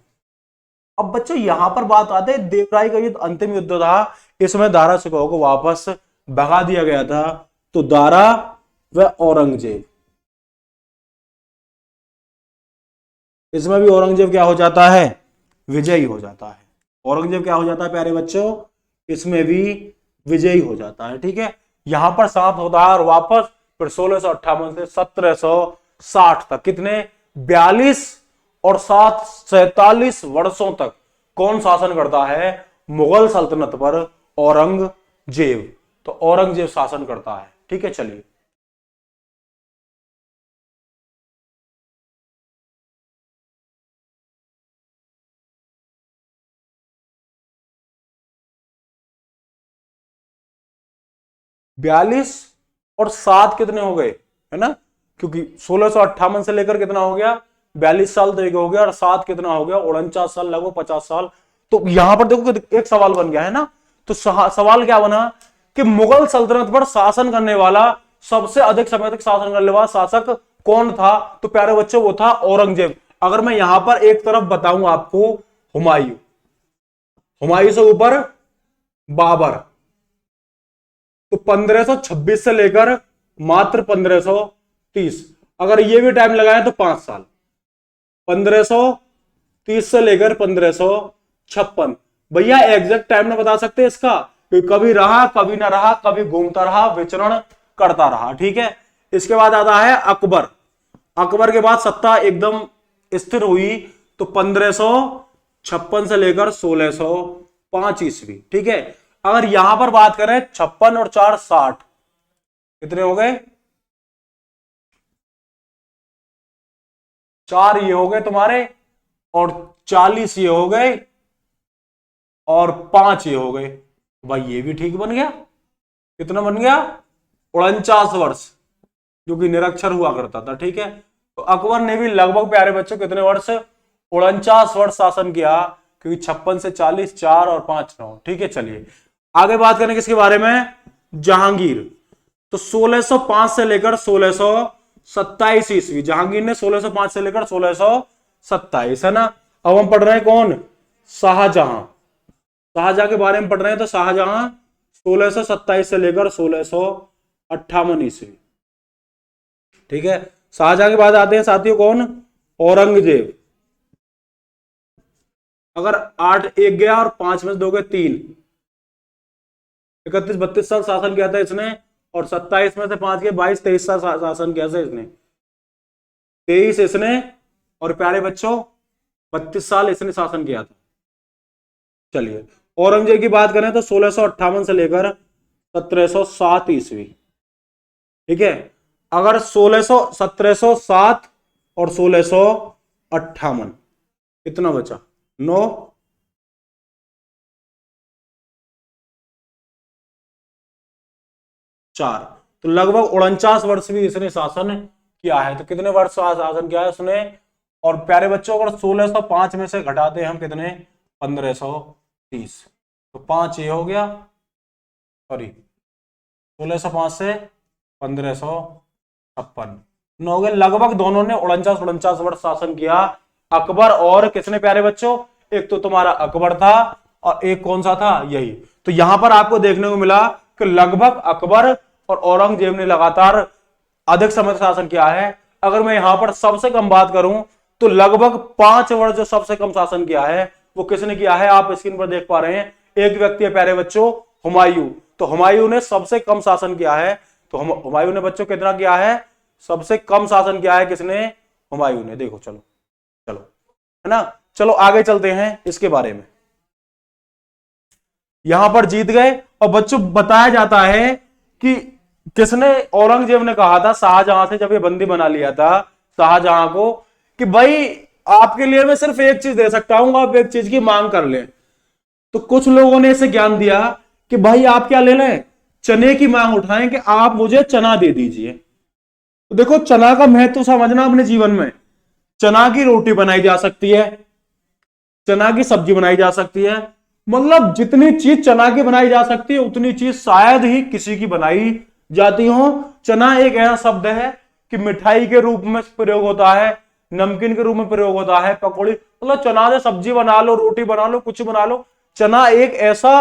अब बच्चों यहां पर बात आते हैं, देवराई का युद्ध अंतिम युद्ध था। इसमें दारा शिकोह को वापस भगा दिया गया था। तो दारा व औरंगजेब, इसमें भी औरंगजेब क्या हो जाता है? विजयी हो जाता है। औरंगजेब क्या हो जाता है प्यारे बच्चों? इसमें भी विजयी हो जाता है। ठीक है। यहां पर साथ होता है और वापस फिर 1658 से 1760 तक कितने? 42 और 7 47 वर्षों तक कौन शासन करता है? मुगल सल्तनत पर औरंगजेब। तो औरंगजेब शासन करता है। ठीक है। चलिए बयालीस और 7 कितने हो गए? है ना, क्योंकि 1658 से लेकर कितना हो गया? 42 साल तक हो गया और 7 कितना हो गया? 49 साल, लगभग 50 साल। तो यहां पर देखो कि एक सवाल बन गया है ना। तो सवाल क्या बना कि मुगल सल्तनत पर शासन करने वाला, सबसे अधिक समय तक शासन करने वाला शासक कौन था? तो प्यारे बच्चों वो था औरंगजेब। अगर मैं यहां पर एक तरफ बताऊं आपको हुमायूं, हुमायूं से ऊपर बाबर। तो 1526 से लेकर मात्र 1530, अगर ये भी टाइम लगाए तो 5 साल। 1530 से लेकर 1556। भैया एग्जैक्ट टाइम ना बता सकते इसका, कि कभी रहा कभी ना रहा, कभी घूमता रहा, विचरण करता रहा। ठीक है। इसके बाद आता है अकबर। अकबर के बाद सत्ता एकदम स्थिर हुई तो 1556 से लेकर 1605 ईस्वी। ठीक है। अगर यहां पर बात करें 56 और 4 60, कितने हो गए? 4 ये हो गए तुम्हारे और 40 ये हो गए और 5 ये हो गए। भाई ये भी ठीक बन गया। कितना बन गया? 49 वर्ष, जो कि निरक्षर हुआ करता था। ठीक है, तो अकबर ने भी लगभग प्यारे बच्चों कितने वर्ष? 49 वर्ष शासन किया, क्योंकि 56 से 40, 4 और 5 9। ठीक है, चलिए आगे बात करें किसके बारे में? जहांगीर। तो 1605 से लेकर 1627 ईस्वी, जहांगीर ने 1605 से लेकर 1627, है ना। अब हम पढ़ रहे हैं कौन? शाहजहां। शाहजहां के बारे में पढ़ रहे हैं। तो शाहजहां 1627 से लेकर 1658 ईस्वी। ठीक है, शाहजहां के बाद आते हैं साथियों कौन? औरंगजेब। अगर 8 एक गया और 5 में से 2 गए 3, 31-32 साल शासन किया था इसने, और 27 में से 5 के 22-23 साल शासन किया था इसने। 23 इसने, और प्यारे बच्चों 32 साल इसने शासन किया था। चलिए औरंगजेब की बात करें तो 1658 से लेकर 1707 ईस्वी। ठीक है, अगर 1707 और 1658 कितना बचा? 9। चार। तो लगभग 49 वर्ष भी इसने शासन किया है। तो कितने वर्ष शासन किया है उसने? और प्यारे बच्चों अगर 1605 में से घटाते हैं हम कितने? 1530। तो 5 ये हो गया, सॉरी 1605 से 1556 हो गए। लगभग दोनों ने 49 वर्ष शासन किया, अकबर और किसने प्यारे बच्चों? एक तो तुम्हारा अकबर था और एक कौन सा था? यही। तो यहां पर आपको देखने को मिला कि लगभग अकबर और औरंगजेब ने लगातार अधिक समय शासन किया है। अगर मैं यहां पर सबसे कम बात करूं तो लगभग 5 वर्ष जो सबसे कम शासन किया है वो किसने किया है? आप स्क्रीन पर देख पा रहे हैं, एक व्यक्ति है प्यारे बच्चों, हुमायूं। तो हुमायूं ने सबसे कम शासन किया है। तो हुमायूं ने बच्चों कितना किया है? सबसे कम शासन किया है किसने? हुमायूं ने। देखो चलो चलो, है ना। चलो आगे चलते हैं इसके बारे में। यहां पर जीत गए, और बच्चों बताया जाता है कि किसने? औरंगजेब ने कहा था शाहजहां से, जब ये बंदी बना लिया था शाहजहां को, कि भाई आपके लिए मैं सिर्फ एक चीज दे सकता हूं, आप एक चीज की मांग कर लें। तो कुछ लोगों ने इसे ज्ञान दिया कि भाई आप क्या ले लें? चने की मांग उठाएं कि आप मुझे चना दे दीजिए। तो देखो चना का महत्व समझना अपने जीवन में। चना की रोटी बनाई जा सकती है, चना की सब्जी बनाई जा सकती है, मतलब जितनी चीज चना की बनाई जा सकती है उतनी चीज शायद ही किसी की बनाई जाती हो। चना एक ऐसा शब्द है कि मिठाई के रूप में प्रयोग होता है, नमकीन के रूप में प्रयोग होता है, पकौड़ी, मतलब चना से सब्जी बना लो, रोटी बना लो, कुछ बना लो। चना एक ऐसा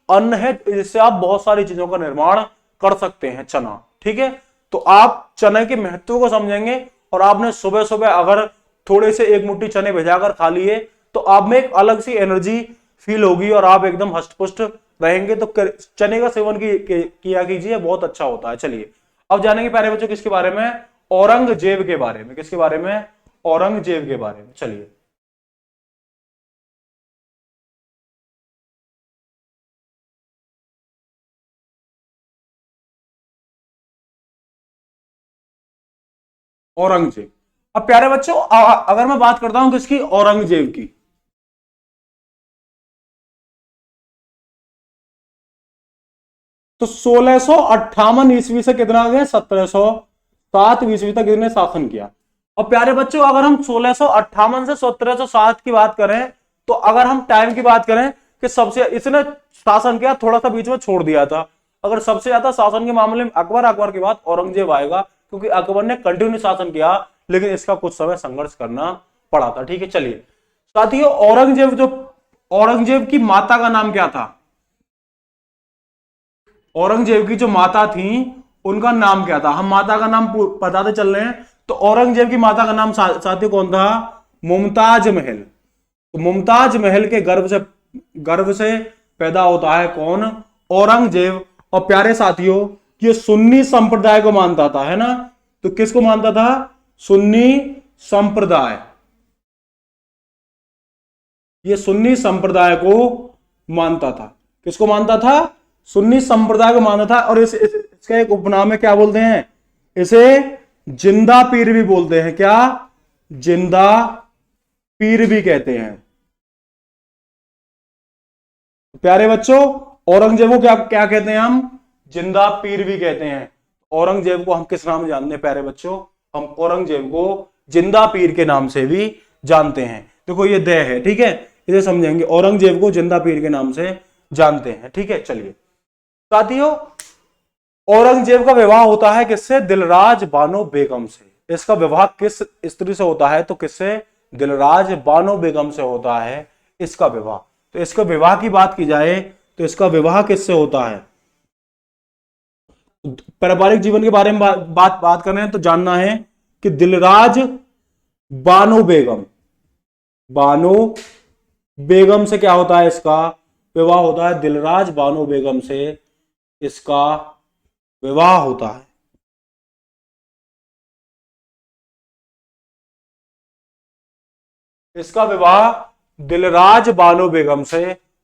अन्न है जिससे आप बहुत सारी चीजों का निर्माण कर सकते हैं, चना। ठीक है, तो आप चने के महत्व को समझेंगे, और आपने सुबह सुबह अगर थोड़े से एक मुट्ठी चने भिजाकर खा लिए तो आप में एक अलग सी एनर्जी फील होगी और आप एकदम हष्टपुष्ट रहेंगे। तो चने का सेवन किया कीजिए, बहुत अच्छा होता है। चलिए अब जानेंगे प्यारे बच्चों किसके बारे में? औरंगजेब के बारे में। किसके बारे में? औरंगजेब के बारे में। चलिए औरंगजेब। अब प्यारे बच्चों अगर मैं बात करता हूं किसकी? औरंगजेब की, तो 1658 ईस्वी से कितना आ गया? 1707 ईस्वी तक इसने शासन किया। और प्यारे बच्चों अगर हम 1658 से 1707 की बात करें, तो अगर हम टाइम की बात करें कि सबसे इसने शासन किया, थोड़ा सा बीच में छोड़ दिया था। अगर सबसे ज्यादा शासन के मामले में अकबर, अकबर के बाद औरंगजेब आएगा, क्योंकि अकबर ने कंटिन्यू शासन किया, लेकिन इसका कुछ समय संघर्ष करना पड़ा था। ठीक है, चलिए साथियों औरंगजेब की माता का नाम क्या था? औरंगजेब की जो माता थी उनका नाम क्या था? हम माता का नाम बताते चल रहे हैं। तो औरंगजेब की माता का नाम साथियों कौन था? मुमताज महल। तो मुमताज महल के गर्भ से पैदा होता है कौन? औरंगजेब। और प्यारे साथियों ये सुन्नी संप्रदाय को मानता था, है ना। तो किसको मानता था? सुन्नी संप्रदाय। ये सुन्नी संप्रदाय को मानता था। किसको मानता था? सुन्नी संप्रदाय को मानता था। और इसका एक उपनाम है, क्या बोलते हैं इसे? जिंदा पीर भी बोलते हैं। क्या? जिंदा पीर भी कहते हैं। प्यारे बच्चों औरंगजेब को क्या क्या कहते हैं हम? जिंदा पीर भी कहते हैं। औरंगजेब को हम किस नाम से जानते हैं प्यारे बच्चों? हम औरंगजेब को जिंदा पीर के नाम से भी जानते हैं। देखो ये दे है, ठीक है, इसे समझेंगे। औरंगजेब को जिंदा पीर के नाम से जानते हैं, ठीक है। चलिए साथियों, औरंगजेब का विवाह होता है किससे? दिलराज बानो बेगम से। इसका विवाह किस स्त्री से होता है? तो किससे? दिलराज बानो बेगम से होता है इसका विवाह। तो इसका विवाह की बात की जाए तो इसका विवाह किससे होता है? पारिवारिक जीवन के बारे में बात कर रहे हैं तो जानना है कि दिलराज बानो बेगम, बानो बेगम से क्या होता है? इसका विवाह होता है। दिलराज बानो बेगम से इसका विवाह होता है। इसका विवाह दिलराज बानो बेगम से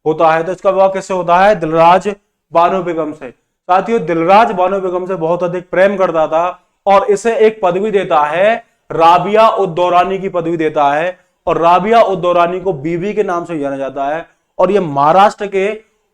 होता है। तो इसका विवाह किससे होता है? दिलराज बानो बेगम से। साथियों, दिलराज बानो बेगम से बहुत अधिक प्रेम करता था और इसे एक पदवी देता है, राबिया उद दौरानी की पदवी देता है। और राबिया उद दौरानी को बीबी के नाम से जाना जाता है। और यह महाराष्ट्र के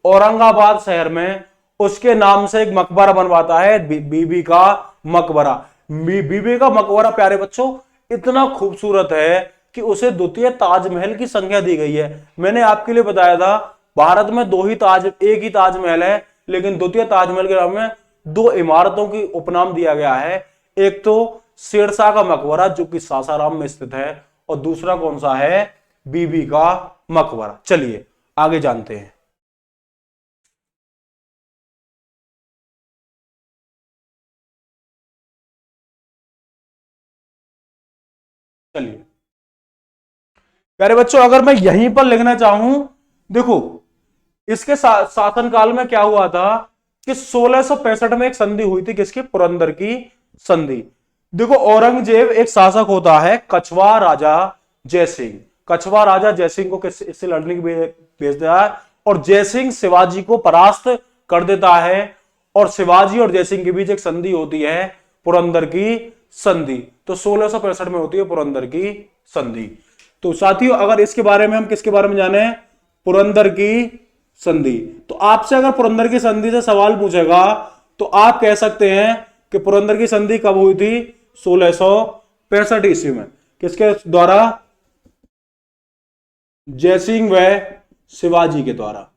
औरंगाबाद शहर में उसके नाम से एक मकबरा बनवाता है, बीबी का मकबरा। बीबी का मकबरा प्यारे बच्चों इतना खूबसूरत है कि उसे द्वितीय ताजमहल की संज्ञा दी गई है। मैंने आपके लिए बताया था भारत में एक ही ताजमहल है, लेकिन द्वितीय ताजमहल के नाम में दो इमारतों की उपनाम दिया गया है। एक तो शेरशाह का मकबरा जो कि सासाराम में स्थित है, और दूसरा कौन सा है? बीबी का मकबरा। चलिए आगे जानते हैं। चलिए प्यारे बच्चों, अगर मैं यहीं पर लिखना चाहूं, देखो इसके शासनकाल में क्या हुआ था कि 1665 में एक संधि हुई थी। किसकी? पुरंदर की संधि। देखो औरंगजेब एक शासक होता है कछवा राजा जयसिंह। कछवा राजा जयसिंह को इससे लड़ने की भेज देता है और जयसिंह शिवाजी को परास्त कर देता है। और शिवाजी और जयसिंह के बीच एक संधि होती है, पुरंदर की संधि। तो 1665 में होती है पुरंदर की संधि। तो साथियों, अगर इसके बारे में हम किसके बारे में जाने? पुरंदर की संधि। तो आपसे अगर पुरंदर की संधि से सवाल पूछेगा तो आप कह सकते हैं कि पुरंदर की संधि कब हुई थी? 1665 ईस्वी में। किसके द्वारा? जयसिंह व शिवाजी के द्वारा।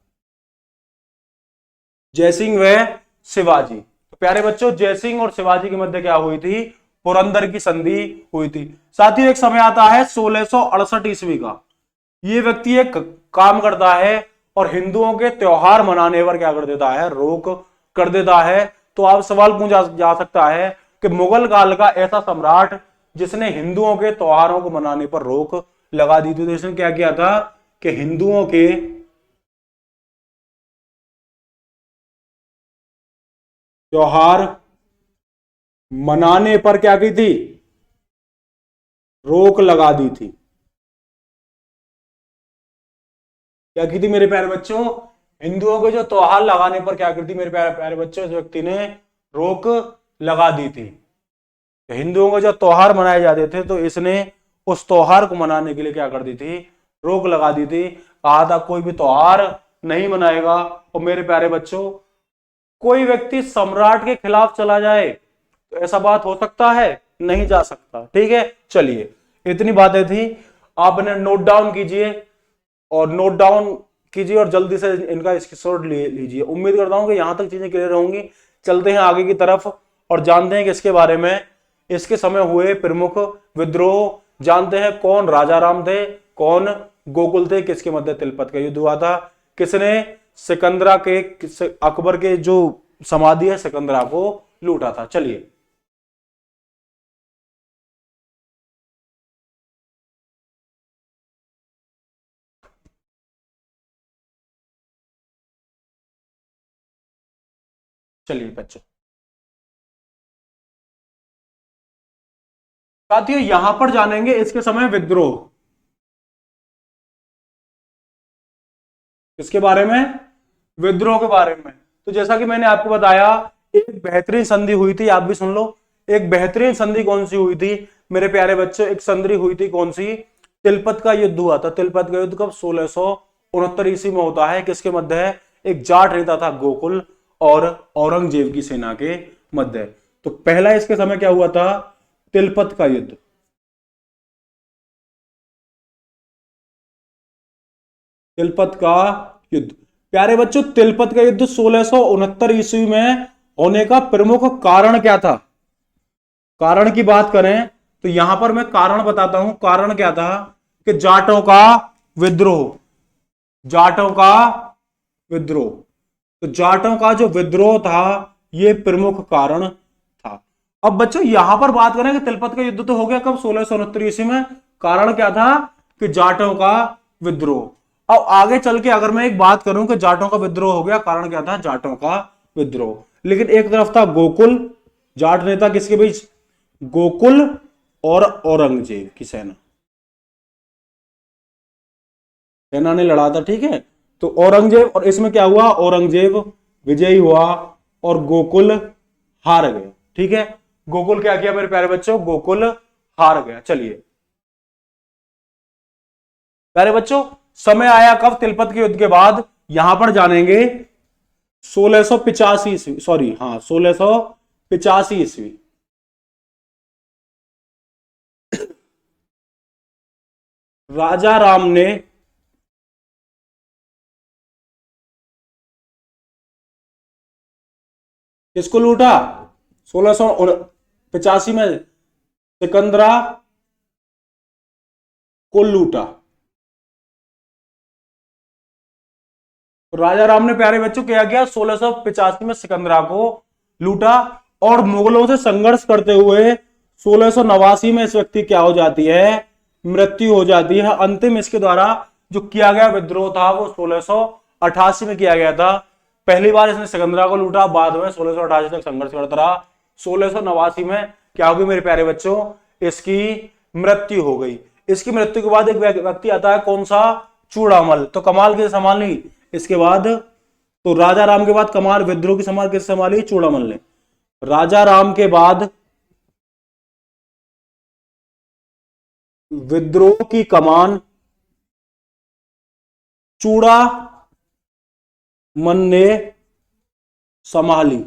जयसिंह व शिवाजी। तो प्यारे बच्चों, जयसिंह और शिवाजी के मध्य क्या हुई थी? पुरंदर की संधि हुई थी। साथियों, एक समय आता है 1668 ईस्वी का। ये व्यक्ति एक काम करता है और हिंदुओं के त्योहार मनाने पर क्या कर देता है? रोक कर देता है। तो आप सवाल पूछा जा सकता है कि मुगल काल का ऐसा सम्राट जिसने हिंदुओं के त्योहारों को मनाने पर रोक लगा दी थी, तो इसने क्या किया था कि हिंदुओं के त्योहार मनाने पर क्या की थी? रोक लगा दी थी। क्या की थी मेरे प्यारे बच्चों? हिंदुओं के जो त्योहार लगाने पर क्या की थी मेरे प्यारे प्यारे बच्चों? इस व्यक्ति ने रोक लगा दी थी। हिंदुओं के जो त्योहार मनाए जाते थे तो इसने उस त्योहार को मनाने के लिए क्या कर दी थी? रोक लगा दी थी। कहा था कोई भी त्योहार नहीं मनाएगा। और मेरे प्यारे बच्चों, कोई व्यक्ति सम्राट के खिलाफ चला जाए तो ऐसा बात हो सकता है? नहीं जा सकता। ठीक है, चलिए इतनी बातें थी, आपने नोट डाउन कीजिए और नोट डाउन कीजिए और जल्दी से इनका स्क्रीनशॉट लीजिए। उम्मीद करता हूं कि यहां तक चीजें क्लियर होंगी। चलते हैं आगे की तरफ और जानते हैं कि इसके बारे में, इसके समय हुए प्रमुख विद्रोह जानते हैं। कौन राजा राम थे, कौन गोकुल थे, किसके मध्य तिलपत का युद्ध हुआ था, किसने सिकंदरा के अकबर के जो समाधि है सिकंदरा को लूटा था। चलिए चलिए बच्चों, साथियों यहां पर जानेंगे इसके समय विद्रोह किसके बारे में? विद्रोह के बारे में। तो जैसा कि मैंने आपको बताया, एक बेहतरीन संधि हुई थी, आप भी सुन लो। एक बेहतरीन संधि कौन सी हुई थी मेरे प्यारे बच्चों? एक संधि हुई थी, कौन सी? तिलपत का युद्ध हुआ था। तिलपत का युद्ध कब? 1669 ईस्वी में होता है। किसके मध्य है? एक जाट नेता था गोकुल और औरंगजेब की सेना के मध्य। तो पहला इसके समय क्या हुआ था, तिलपत का युद्ध। तिलपत का युद्ध, प्यारे बच्चों तिलपत का युद्ध 1669 ईस्वी में होने का प्रमुख कारण क्या था? कारण की बात करें तो यहां पर मैं कारण बताता हूं। कारण क्या था कि जाटों का विद्रोह, जाटों का विद्रोह। तो जाटों का जो विद्रोह था यह प्रमुख कारण था। अब बच्चों यहां पर बात करें कि तिलपत का युद्ध तो हो गया कब, 1669 ईस्वी में। कारण क्या था कि जाटों का विद्रोह। अब आगे चल के अगर मैं एक बात करूं कि जाटों का विद्रोह हो गया, कारण क्या था, जाटों का विद्रोह। लेकिन एक तरफ था गोकुल, जाट नेता किसके बीच, गोकुल और औरंगजेब की सेना, सेना ने लड़ा था, ठीक है। तो औरंगजेब, और इसमें क्या हुआ, औरंगजेब विजयी हुआ और गोकुल हार गए, ठीक है। गोकुल क्या किया मेरे प्यारे बच्चों, गोकुल हार गया। चलिए प्यारे बच्चों, समय आया कब, तिलपत के युद्ध के बाद, यहां पर जानेंगे 1685 ईस्वी, सॉरी हाँ 1685 ईस्वी। राजा राम ने किसको लूटा, 1685 में सिकंदरा को लूटा। तो राजा राम ने प्यारे बच्चों क्या किया, 1685 में सिकंदरा को लूटा और मुगलों से संघर्ष करते हुए 1689 में इस व्यक्ति क्या हो जाती है, मृत्यु हो जाती है। अंतिम इसके द्वारा जो किया गया विद्रोह था वो 1688 में किया गया था। पहली बार इसने सिकंदरा को लूटा, बाद में 1688 तक संघर्ष करता रहा। 1689 में क्या होगी मेरे प्यारे बच्चों, इसकी मृत्यु हो गई। इसकी मृत्यु के बाद एक व्यक्ति आता है, कौन सा, चूड़ामल। तो कमाल किसे संभाली इसके बाद, तो राजा राम के बाद कमाल विद्रोह की संभाल किसे संभाली, चूड़ामल ने। राजा राम के बाद विद्रोह की कमान चूड़ामल ने संभाली।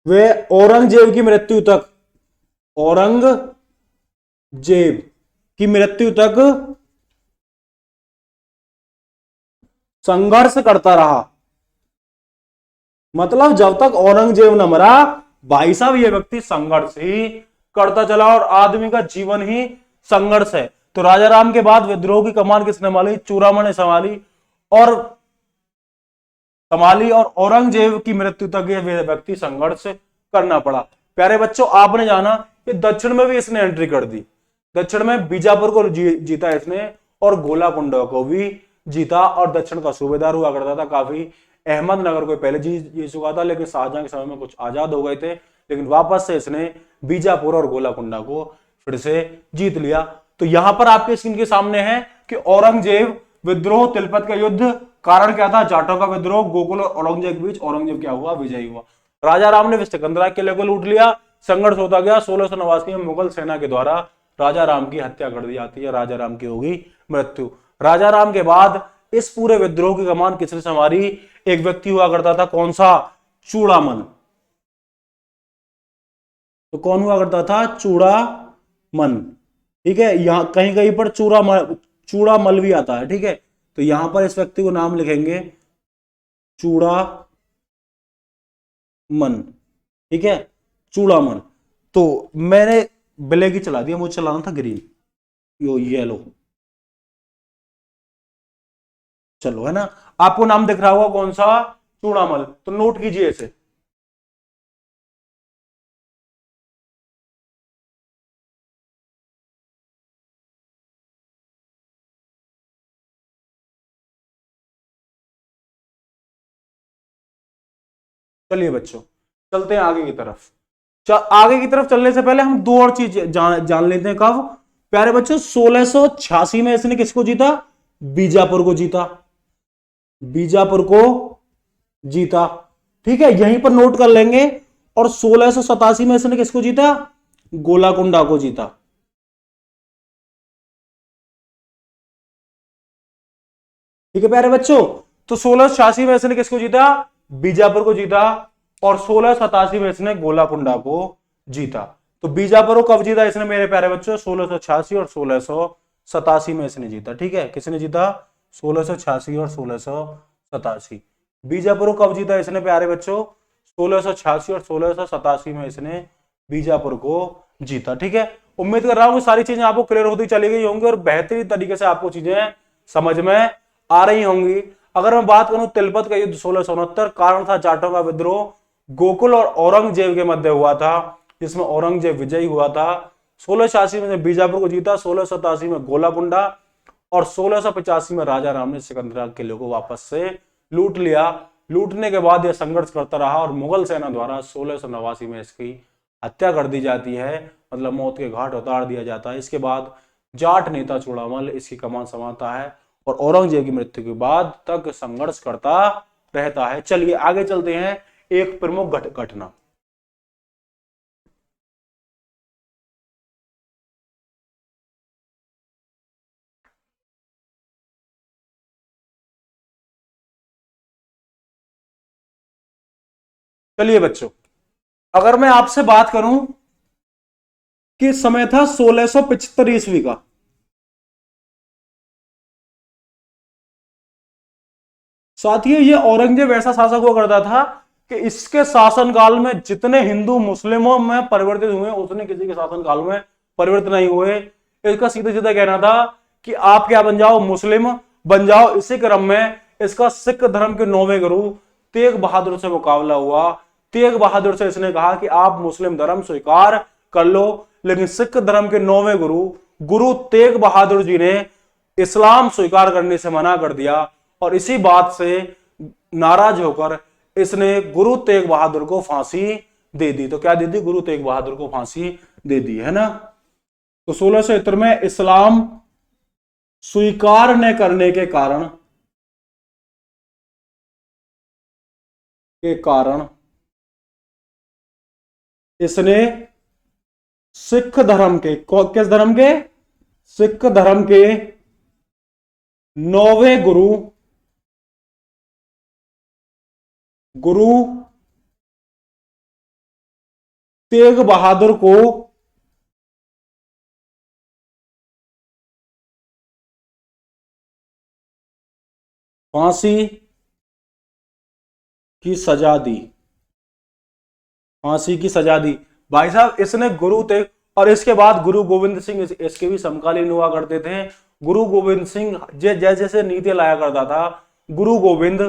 वे औरंगजेब की मृत्यु तक, औरंगजेब की मृत्यु तक संघर्ष करता रहा। मतलब जब तक औरंगजेब न मरा, भाई साहब ये व्यक्ति संघर्ष ही करता चला, और आदमी का जीवन ही संघर्ष है। तो राजा राम के बाद विद्रोह की कमान किसने संभाली, चूड़ामल ने संभाली और औरंगजेब की मृत्यु तक ये व्यक्ति संघर्ष करना पड़ा। प्यारे बच्चों आपने जाना कि दक्षिण में भी इसने एंट्री कर दी। दक्षिण में बीजापुर को जीता इसने और गोलाकुंडा को भी जीता, और दक्षिण का सूबेदार हुआ करता था। काफी अहमदनगर को पहले जीत चुका था, लेकिन शाहजहां के समय में कुछ आजाद हो गए थे, लेकिन वापस से इसने बीजापुर और गोलाकुंडा को फिर से जीत लिया। तो यहां पर आपके स्क्रीन के सामने है कि औरंगजेब विद्रोह, तिलपत का युद्ध, कारण क्या था, जाटों का विद्रोह, गोकुल और औरंगजेब के बीच, औरंगजेब क्या हुआ, विजयी हुआ। राजा राम ने सिकंदरा किले को लूट लिया, संघर्ष होता गया। 1689 में मुगल सेना के द्वारा राजा राम की हत्या कर दी जाती है, राजा राम की होगी मृत्यु। राजा राम के बाद इस पूरे विद्रोह की कमान किसने संभाली, एक व्यक्ति हुआ करता था, कौन सा, चूड़ामल। तो कौन हुआ करता था, चूड़ामल, ठीक है। यहां कहीं कहीं पर चूड़ामल भी आता है, ठीक है। तो यहां पर इस व्यक्ति को नाम लिखेंगे चूड़ामल, ठीक है, चूड़ामल। तो मैंने ब्लैक ही चला दिया, मुझे चलाना था ग्रीन, यो येलो, चलो है ना। आपको नाम दिख रहा होगा कौन सा, चूड़ामल, तो नोट कीजिए इसे। चलिए बच्चों चलते हैं आगे की तरफ। आगे की तरफ चलने से पहले हम दो और चीज जान लेते हैं। कब, प्यारे बच्चों 1686 में इसने किसको जीता, बीजापुर को जीता, बीजापुर को जीता, ठीक है, यहीं पर नोट कर लेंगे। और 1687 में इसने किसको जीता, गोलाकुंडा को जीता। ठीक है प्यारे बच्चों। तो 1686 में इसने किसको जीता? बीजापुर को जीता। और 1687 में इसने गोलाकुंडा को जीता। तो बीजापुर को कब जीता इसने मेरे प्यारे बच्चों? 1686 और 1687 में इसने जीता। ठीक है, किसने जीता? 1686 और 1687। बीजापुर को कब जीता इसने प्यारे बच्चों? 1686 और 1687 में इसने बीजापुर को जीता। ठीक है, उम्मीद कर रहा हूं कि सारी चीजें आपको क्लियर होती चली गई होंगी और बेहतरीन तरीके से आपको चीजें समझ में आ रही होंगी। अगर मैं बात करूं तिलपत का युद्ध 1669, कारण था जाटों का विद्रोह, गोकुल और औरंगजेब के मध्य हुआ था, जिसमें औरंगजेब विजयी हुआ था। 1686 में बीजापुर को जीता, 1687 में गोलाकुंडा और 1685 में राजा राम ने सिकंदरा किले को वापस से लूट लिया। लूटने के बाद यह संघर्ष करता रहा और मुगल सेना द्वारा 1689 में इसकी हत्या कर दी जाती है, मतलब मौत के घाट उतार दिया जाता है। इसके बाद जाट नेता चूड़ामल इसकी कमान संभालता है और औरंगजेब की मृत्यु के बाद तक संघर्ष करता रहता है। चलिए आगे चलते हैं, एक प्रमुख घटना। चलिए बच्चों, अगर मैं आपसे बात करूं कि समय था 1675 ईस्वी का, साथियों ये औरंगजेब ऐसा शासक हुआ करता था कि इसके शासनकाल में जितने हिंदू मुस्लिमों में परिवर्तित हुए उतने किसी के शासनकाल में परिवर्तित नहीं हुए। इसका सीधा सीधा कहना था कि आप क्या बन जाओ? मुस्लिम बन जाओ। इसी क्रम में इसका सिख धर्म के 9वें गुरु तेग बहादुर से मुकाबला हुआ। तेग बहादुर से इसने कहा कि आप मुस्लिम धर्म स्वीकार कर लो, लेकिन सिख धर्म के 9वें गुरु तेग बहादुर जी ने इस्लाम स्वीकार करने से मना कर दिया और इसी बात से नाराज होकर इसने गुरु तेग बहादुर को फांसी दे दी। तो क्या दे दी? गुरु तेग बहादुर को फांसी दे दी, है ना। तो 1673 में इस्लाम स्वीकार न करने के कारण इसने सिख धर्म के, किस धर्म के? सिख धर्म के 9वें गुरु तेग बहादुर को फांसी की सजा दी। फांसी की सजा दी भाई साहब इसने गुरु तेग। और इसके बाद गुरु गोविंद सिंह इसके भी समकालीन हुआ करते थे। गुरु गोविंद सिंह जैसे जैसे नीतियां लाया करता था, गुरु गोविंद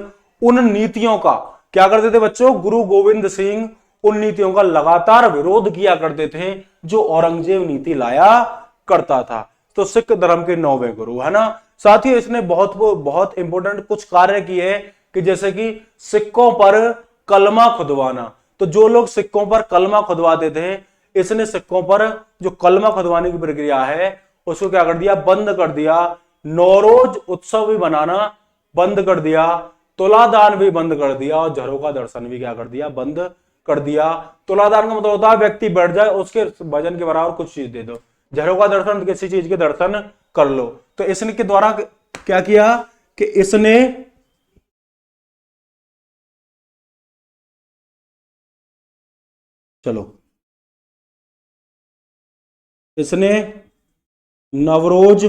उन नीतियों का क्या करते थे बच्चों? गुरु गोविंद सिंह उन नीतियों का लगातार विरोध किया करते थे जो औरंगजेब नीति लाया करता था। तो सिख धर्म के 9वें गुरु, है ना। साथ ही इसने बहुत इंपॉर्टेंट कुछ कार्य किए कि जैसे कि सिक्कों पर कलमा खुदवाना। तो जो लोग सिक्कों पर कलमा खुदवाते थे, इसने सिक्कों पर जो कलमा खुदवाने की प्रक्रिया है उसको क्या कर दिया? बंद कर दिया। नौरोज उत्सव भी बनाना बंद कर दिया, तुलादान भी बंद कर दिया और झरोका दर्शन भी क्या कर दिया? बंद कर दिया। तुलादान का मतलब होता है व्यक्ति बैठ जाए उसके वजन के बराबर कुछ चीज दे दो। झरोका दर्शन किसी चीज के दर्शन कर लो। तो इसने के द्वारा क्या किया कि इसने इसने नवरोज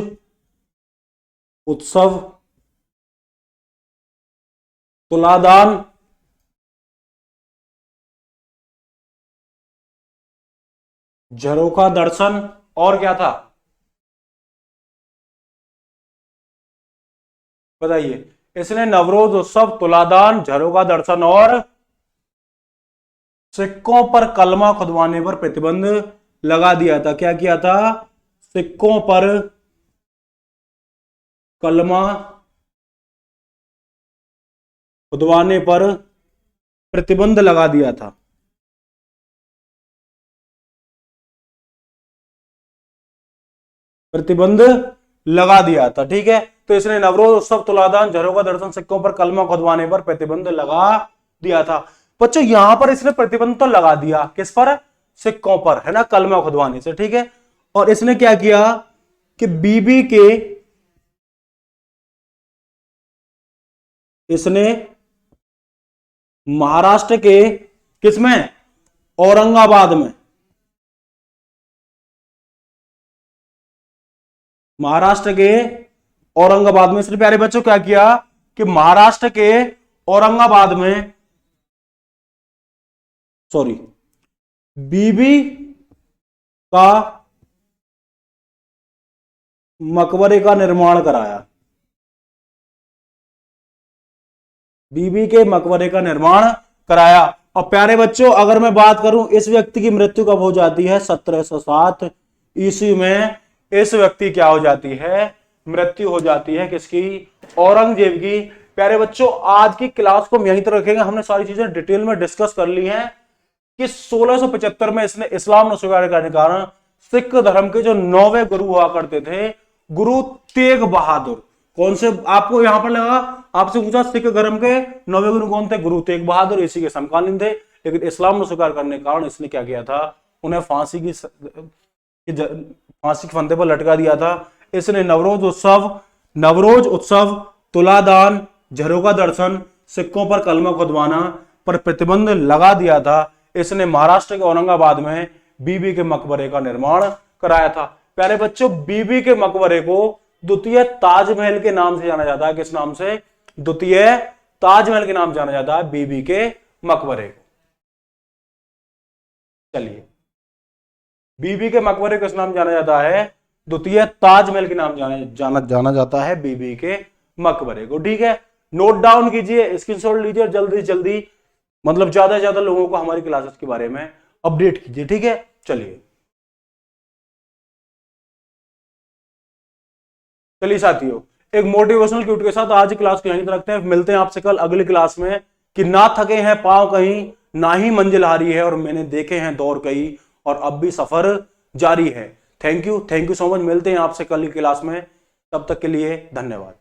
उत्सव, तुलादान, झरोका दर्शन और क्या था बताइए? इसने नवरोज उत्सव, तुलादान, झरोका दर्शन और सिक्कों पर कलमा खुदवाने पर प्रतिबंध लगा दिया था। क्या किया था? सिक्कों पर कलमा खुदवाने पर प्रतिबंध लगा दिया था। प्रतिबंध लगा दिया था, ठीक है। तो इसने नवरोज उत्सव, तुलादान, झरोका दर्शन, सिक्कों पर कलमा खुदवाने पर प्रतिबंध लगा दिया था। बच्चों यहां पर इसने प्रतिबंध तो लगा दिया, किस पर? सिक्कों पर, है ना, कलमा खुदवाने से, ठीक है। और इसने क्या किया कि बीबी के इसने महाराष्ट्र के किसमें, औरंगाबाद में, महाराष्ट्र के औरंगाबाद में इसने प्यारे बच्चों क्या किया कि महाराष्ट्र के औरंगाबाद में, सॉरी, बीबी का मकबरे का निर्माण कराया। बीबी के मकबरे का निर्माण कराया। और प्यारे बच्चों अगर मैं बात करूं इस व्यक्ति की मृत्यु कब हो जाती है, 1707 ईस्वी में इस व्यक्ति क्या हो जाती है, मृत्यु हो जाती है किसकी, औरंगजेब की। प्यारे बच्चों आज की क्लास को हम यहीं तक रखेंगे। हमने सारी चीजें डिटेल में डिस्कस कर ली हैं कि 1675 में इसने इस्लाम न स्वीकार करने के कारण सिख धर्म के जो 9वें गुरु हुआ करते थे, गुरु तेग बहादुर, कौन से, आपको यहां पर लगा, आपसे पूछा सिख धर्म के 9वें गुरु कौन थे, गुरु तेग बहादुर, इसी के समकालीन थे। लेकिन इस्लाम न स्वीकार करने के कारण इसने क्या किया था, उन्हें फांसी के फंदे पर लटका दिया था। इसने नवरोज उत्सव, तुलादान, झरोका दर्शन, सिक्कों पर कलमा खुदवाना पर प्रतिबंध लगा दिया था। इसने महाराष्ट्र के औरंगाबाद में बीबी के मकबरे का निर्माण कराया था। प्यारे बच्चों बीबी के मकबरे को द्वितीय ताजमहल के नाम से जाना जाता है। किस नाम से, द्वितीय ताजमहल के नाम से जाना जाता है बीबी के मकबरे को। चलिए, बीबी के मकबरे को किस नाम जाना जाता है, द्वितीय ताजमहल के नाम जाना जाता है बीबी के मकबरे को। ठीक है, नोट डाउन कीजिए, स्क्रीनशॉट लीजिए, जल्दी से जल्दी, मतलब ज्यादा से ज्यादा लोगों को हमारी क्लासेस के बारे में अपडेट कीजिए। ठीक है, चलिए साथियों, एक मोटिवेशनल क्यूट के साथ आज क्लास को यहीं तक रखते हैं। मिलते हैं आपसे कल अगली क्लास में कि ना थके हैं पांव कहीं, ना ही मंजिल हारी है, और मैंने देखे हैं दौर कई, और अब भी सफर जारी है। Thank you so much. मिलते हैं आपसे कल की क्लास में, तब तक के लिए धन्यवाद।